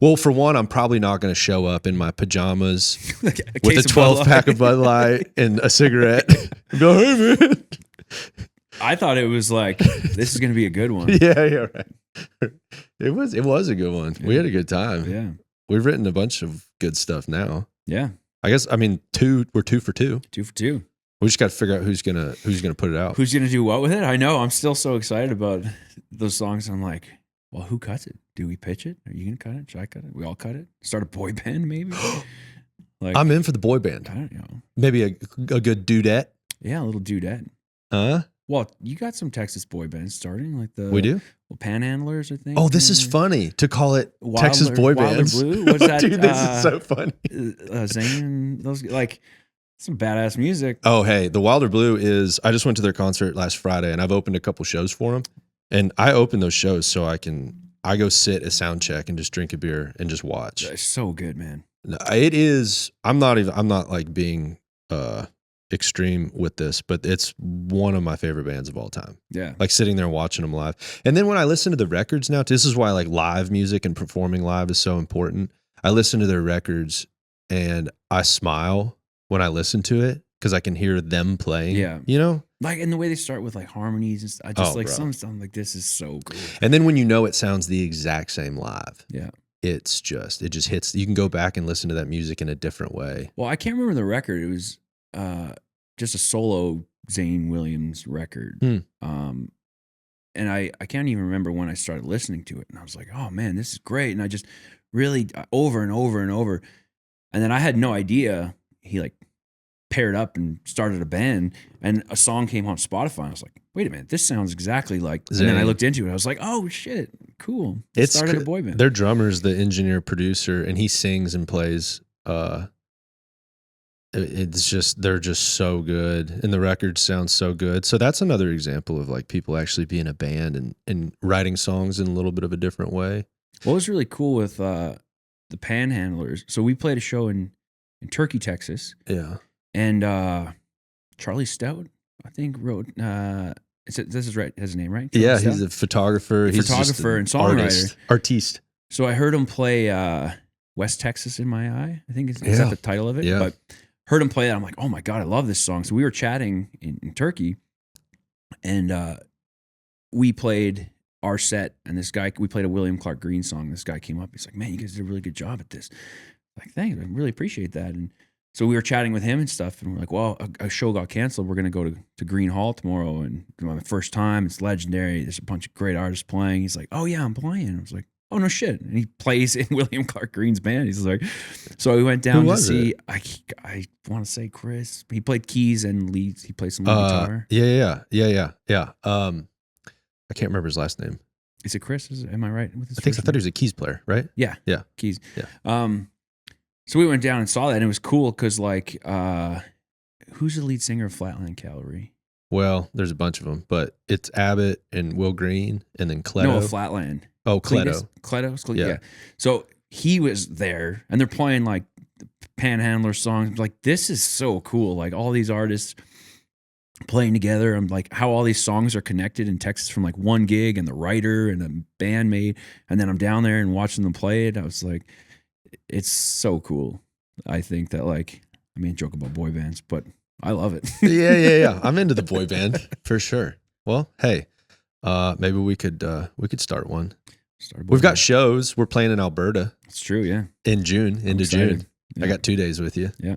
Well, for one, I'm probably not going to show up in my pajamas with a 12 pack of Bud Light and a cigarette. And go, hey man. I thought it was like, this is going to be a good one. Yeah, right. It was a good one. We had a good time. Yeah. We've written a bunch of good stuff now. Yeah. I guess, I mean, we're 2 for 2. 2 for 2. We just got to figure out who's gonna put it out. Who's going to do what with it? I know. I'm still so excited about those songs. I'm like, well, who cuts it? Do we pitch it? Are you going to cut it? Should I cut it? We all cut it? Start a boy band maybe? Like, I'm in for the boy band. I don't know. Maybe a good dudette. Yeah, a little dudette. Huh? Well, you got some Texas boy bands starting, like the We do? Panhandlers, I think. Oh, this is funny to call it Texas boy bands. Blue? What's that? Dude, this is so funny. Zane, those like some badass music. Oh, hey, the Wilder Blue is. I just went to their concert last Friday, and I've opened a couple shows for them. And I open those shows so I go sit at sound check and just drink a beer and just watch. It's so good, man. It is. I'm not like being extreme with this, but it's one of my favorite bands of all time. Yeah. Like sitting there watching them live. And then when I listen to the records now, this is why like live music and performing live is so important. I listen to their records and I smile when I listen to it because I can hear them playing. Yeah. You know? Like, and the way they start with like harmonies and stuff. I just like bro. some stuff. I'm like, this is so good. And then when you know it sounds the exact same live. Yeah. It just hits. You can go back and listen to that music in a different way. Well, I can't remember the record. It was just a solo Zane Williams record. And I can't even remember when I started listening to it. And I was like, oh man, this is great. And I just really over and over and over. And then I had no idea he like paired up and started a band and a song came on Spotify. I was like, wait a minute, this sounds exactly like, Zane. And then I looked into it. I was like, oh shit, cool. They started a boy band. Their drummer's the engineer producer and he sings and plays. It's just, they're just so good and the record sounds so good. So that's another example of like people actually being a band and writing songs in a little bit of a different way. What was really cool with the Panhandlers, so we played a show in Turkey, Texas. Yeah. And Charlie Stout, I think, wrote, this is right, his name, right? Charlie Yeah, Stout? he's a photographer. And songwriter. Artiste. So I heard him play West Texas in My Eye. I think is that the title of it? Yeah. But heard him play that. I'm like, oh my God, I love this song. So we were chatting in Turkey and we played our set and this guy, we played a William Clark Green song. This guy came up. He's like, man, you guys did a really good job at this. I'm like, thanks. I really appreciate that. And so we were chatting with him and stuff. And we're like, well, a show got canceled. We're going to go to Green Hall tomorrow. And my first time, it's legendary. There's a bunch of great artists playing. He's like, oh yeah, I'm playing. I was like, Oh no shit! And he plays in William Clark Green's band. He's like, so we went down to see. I want to say Chris. He played keys and leads. He played some guitar. Yeah. I can't remember his last name. Is it Chris? Am I right with his? I thought he was a keys player, right? Yeah, Yeah, keys. Yeah. So we went down and saw that, and it was cool because like, who's the lead singer of Flatland Cavalry? Well, there's a bunch of them, but it's Abbott and Will Green, and then Cleto. No, Flatland. Oh, Cleto. Cleto? Yeah. So he was there, and they're playing like Panhandler songs. Like, this is so cool. Like, all these artists playing together. I'm like, how all these songs are connected in Texas from like one gig and the writer and the bandmate. And then I'm down there and watching them play it. I was like, it's so cool. I think that, like, I mean, joke about boy bands, but I love it. Yeah. I'm into the boy band for sure. Well, hey, maybe we could start one. We've got shows. We're playing in Alberta. It's true, yeah. In June, into June. Yeah. I got 2 days with you. Yeah.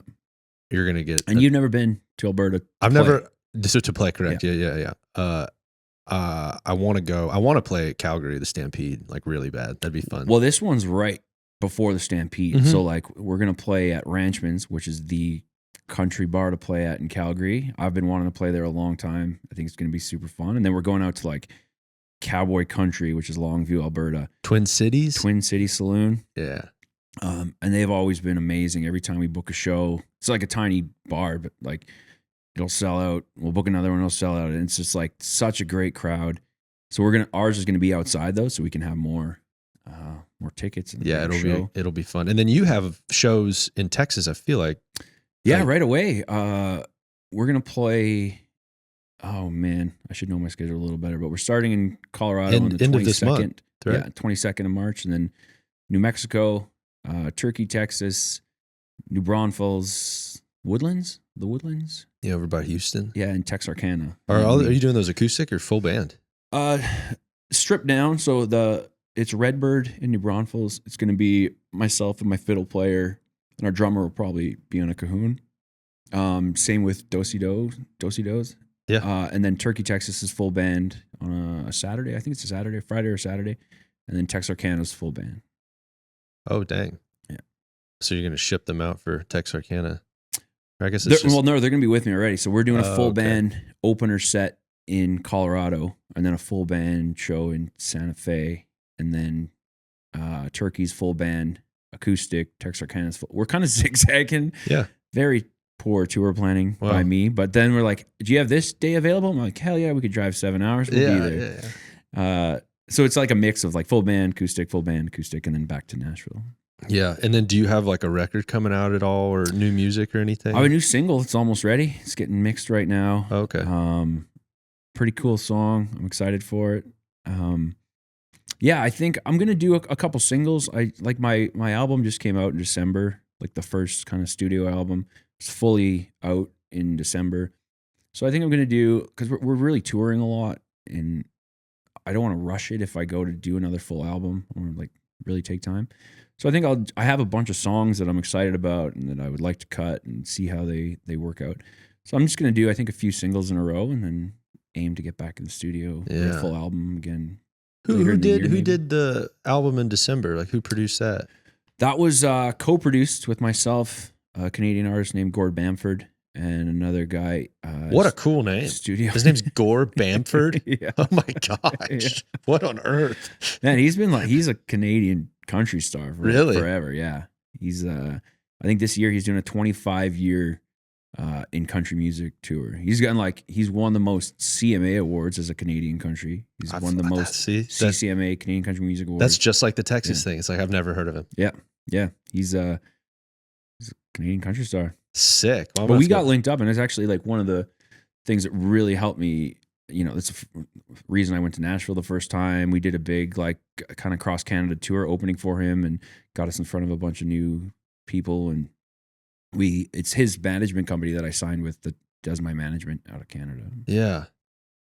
You're gonna get. And you've never been to Alberta? I've never. To play, correct? Yeah. I want to go. I want to play at Calgary, the Stampede, like really bad. That'd be fun. Well, this one's right before the Stampede, Mhm. so like we're gonna play at Ranchman's, which is the country bar to play at in Calgary. I've been wanting to play there a long time. I think it's gonna be super fun. And then we're going out to like Cowboy Country, which is Longview, Alberta. Twin Cities. Twin City Saloon. Yeah. And they've always been amazing. Every time we book a show, it's like a tiny bar, but like it'll sell out. We'll book another one, it'll sell out. And it's just like such a great crowd. So ours is gonna be outside though, so we can have more tickets. And Yeah, show. it'll be fun. And then you have shows in Texas, I feel like. Yeah, Like- right away. We're gonna play. Oh man, I should know my schedule a little better. But we're starting in Colorado on the End of this month, 22nd. right? Yeah, 22nd of March, and then New Mexico, Turkey, Texas, New Braunfels, the Woodlands. Yeah, over by Houston. Yeah, and Texarkana. Are you doing those acoustic or full band? Stripped down. So it's Redbird in New Braunfels. It's gonna be myself and my fiddle player, and our drummer will probably be on a cajon. Same with Dosey-Dos. Yeah. And then Turkey, Texas is full band on a Saturday. I think it's a Saturday, Friday or Saturday. And then Texarkana's full band. Oh, dang. Yeah. So you're going to ship them out for Texarkana? Or I guess They're it's just, going to be with me already. So we're doing a full okay. band opener set in Colorado, and then a full band show in Santa Fe, and then Turkey's full band acoustic, Texarkana's full. We're kind of zigzagging. Yeah. Very poor tour planning by me. But then we're like, do you have this day available? I'm like, hell yeah, we could drive 7 hours. We'll be there. Yeah. So it's like a mix of like full band, acoustic, and then back to Nashville. Yeah. And then do you have like a record coming out at all or new music or anything? I have a new single. It's almost ready. It's getting mixed right now. Okay. Pretty cool song. I'm excited for it. Yeah, I think I'm gonna do a couple singles. I like my album just came out in December, like the first kind of studio album. It's fully out in December. So I think I'm gonna do, because we're really touring a lot, and I don't want to rush it if I go to do another full album. I want to like really take time. So I think I have a bunch of songs that I'm excited about and that I would like to cut and see how they work out. So I'm just gonna do, I think, a few singles in a row, and then aim to get back in the studio for a full album again. Who did the album in December? Like, who produced that? That was co-produced with myself, a Canadian artist named Gord Bamford, and another guy. What a cool name. Studio. His name's Gore Bamford. Yeah. Oh my gosh. Yeah. What on earth? Man, he's a Canadian country star for Really? forever. Yeah. He's I think this year he's doing a 25-year in country music tour. He's won the most CMA awards as a Canadian country. He's won the most CCMA Canadian Country Music Awards. That's just like the Texas thing. It's like, I've never heard of him. Yeah. He's a Canadian country star. Sick. Well, But we got linked up, and it's actually like one of the things that really helped me. You know, that's the reason I went to Nashville the first time. We did a big like kind of cross Canada tour opening for him, and got us in front of a bunch of new people. And it's his management company that I signed with that does my management out of Canada. Yeah.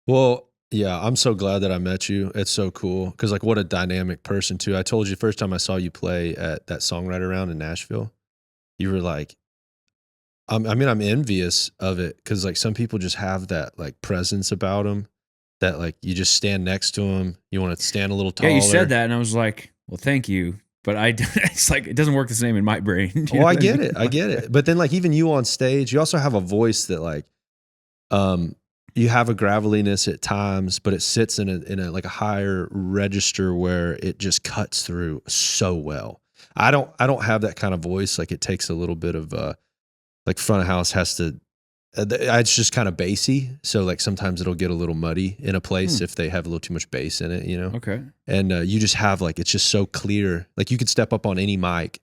Well, yeah, I'm so glad that I met you. It's so cool because, like, what a dynamic person too. I told you first time I saw you play at that Songwriter round in Nashville, you were like, I'm envious of it because like some people just have that like presence about them that like you just stand next to them. You want to stand a little taller. Yeah, you said that, and I was like, Well, thank you. But it's like, it doesn't work the same in my brain. You know Oh, I what get mean? it. I get it. But then like even you on stage, you also have a voice that like, you have a graveliness at times, but it sits in a like a higher register where it just cuts through so well. I don't have that kind of voice. Like it takes a little bit of like front of house has to. It's just kind of bassy, so like sometimes it'll get a little muddy in a place if they have a little too much bass in it, you know. Okay. And you just have like it's just so clear. Like you could step up on any mic,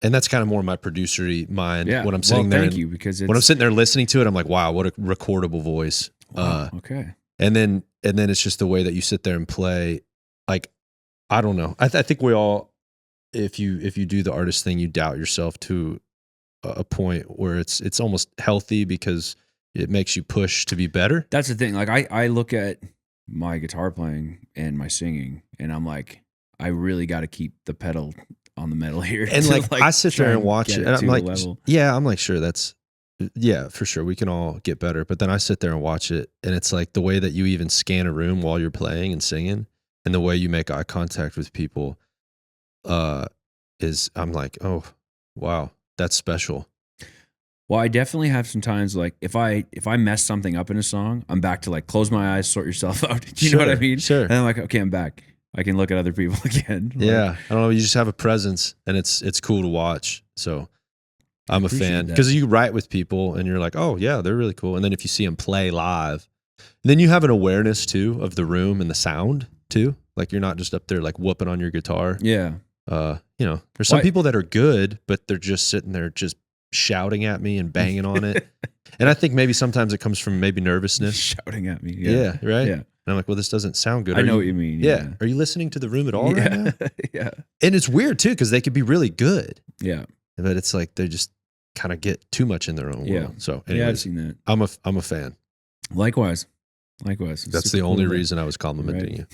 and that's kind of more my producery mind when I'm sitting there. Thank you, because when I'm sitting there listening to it, I'm like, wow, what a recordable voice. Wow, okay. And then it's just the way that you sit there and play. Like, I don't know. I think we all, if you do the artist thing, you doubt yourself to a point where it's almost healthy because it makes you push to be better. That's the thing. Like I look at my guitar playing and my singing, and I'm like, I really got to keep the pedal on the metal here. And like I sit there and watch it, and I'm like, yeah, I'm like, sure, yeah, for sure, we can all get better. But then I sit there and watch it, and it's like the way that you even scan a room while you're playing and singing, and the way you make eye contact with people, is I'm like, oh wow, that's special. Well, I definitely have some times like if I mess something up in a song, I'm back to like close my eyes, sort yourself out. You know what I mean? Sure. And I'm like, okay, I'm back. I can look at other people again. Yeah, I don't know. You just have a presence, and it's cool to watch. So I'm a fan because you write with people, and you're like, oh yeah, they're really cool. And then if you see them play live, then you have an awareness too of the room and the sound too. Like you're not just up there like whooping on your guitar. Yeah. You know, there's some people that are good, but they're just sitting there just shouting at me and banging on it. And I think maybe sometimes it comes from maybe nervousness. Shouting at me. Yeah, right? Yeah. And I'm like, well, this doesn't sound good. I know what you mean. Yeah. Are you listening to the room at all right now? Yeah. And it's weird too, because they could be really good. Yeah. But it's like they just kind of get too much in their own world. So anyways, yeah, I've seen that. I'm a fan. Likewise. That's the only reason I was complimenting you.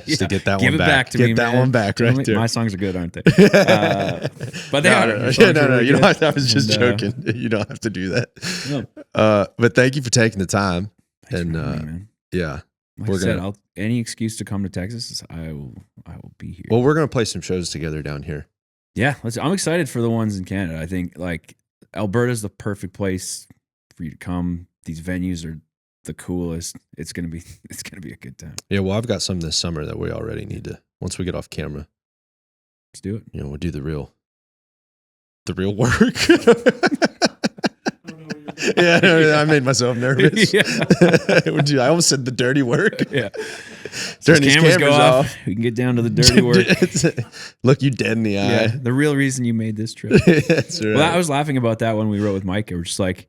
Just to get that Give one it back to get me, that man. one back right there. My songs are good, aren't they? But they are. No. You don't have to, I was just joking. You don't have to do that. No. But thank you for taking the time. Thanks and for having me, man. Yeah. Like I said, any excuse to come to Texas, I will be here. Well, we're gonna play some shows together down here. Yeah, I'm excited for the ones in Canada. I think like Alberta's the perfect place for you to come. These venues are the coolest. It's gonna be a good time. Yeah, well, I've got some this summer that we already need to. Once we get off camera, let's do it. You know, we'll do the real work. Yeah, I made myself nervous. Yeah. I almost said the dirty work. Yeah. Turn these cameras go off. We can get down to the dirty work. Look you dead in the eye. Yeah, the real reason you made this trip. That's right. Well, I was laughing about that when we wrote with Micah. We're just like,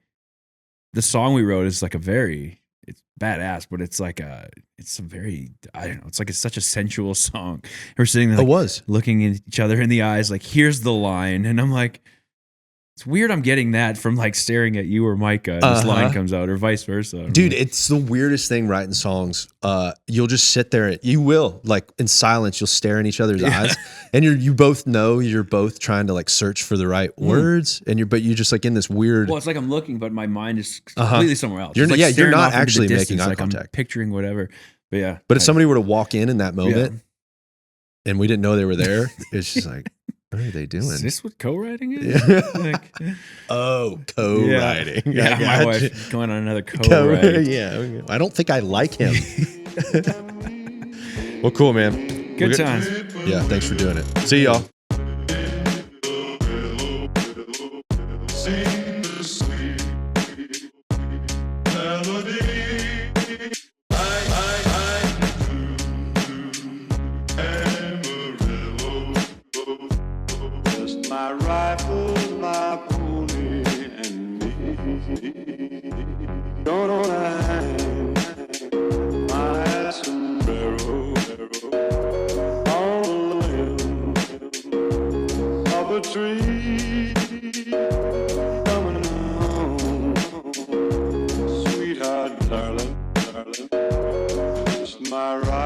the song we wrote is like it's badass, but it's like it's a very, I don't know, it's like it's such a sensual song. We're sitting there like, looking at each other in the eyes, like, here's the line. And I'm like, it's weird I'm getting that from like staring at you or Micah and this line comes out, or vice versa. Dude, it's the weirdest thing writing songs. You'll just sit there, you will, like in silence, you'll stare in each other's eyes, and you both know you're both trying to like search for the right words, but you're just like in this weird. Well, it's like I'm looking, but my mind is completely somewhere else. You're, like you're not actually making eye like contact. I'm picturing whatever. But yeah. But if somebody were to walk in that moment and we didn't know they were there, it's just like, what are they doing? Is this what co-writing is? Yeah. Like, co-writing. Yeah, my wife going on another co-write. Yeah, I don't think I like him. Well, cool, man. Good times. Yeah, thanks for doing it. See y'all. My rifle, my pony, and me. Don't own a hand, my sombrero on the limb of a tree. Coming home, sweetheart, darling, just my rifle.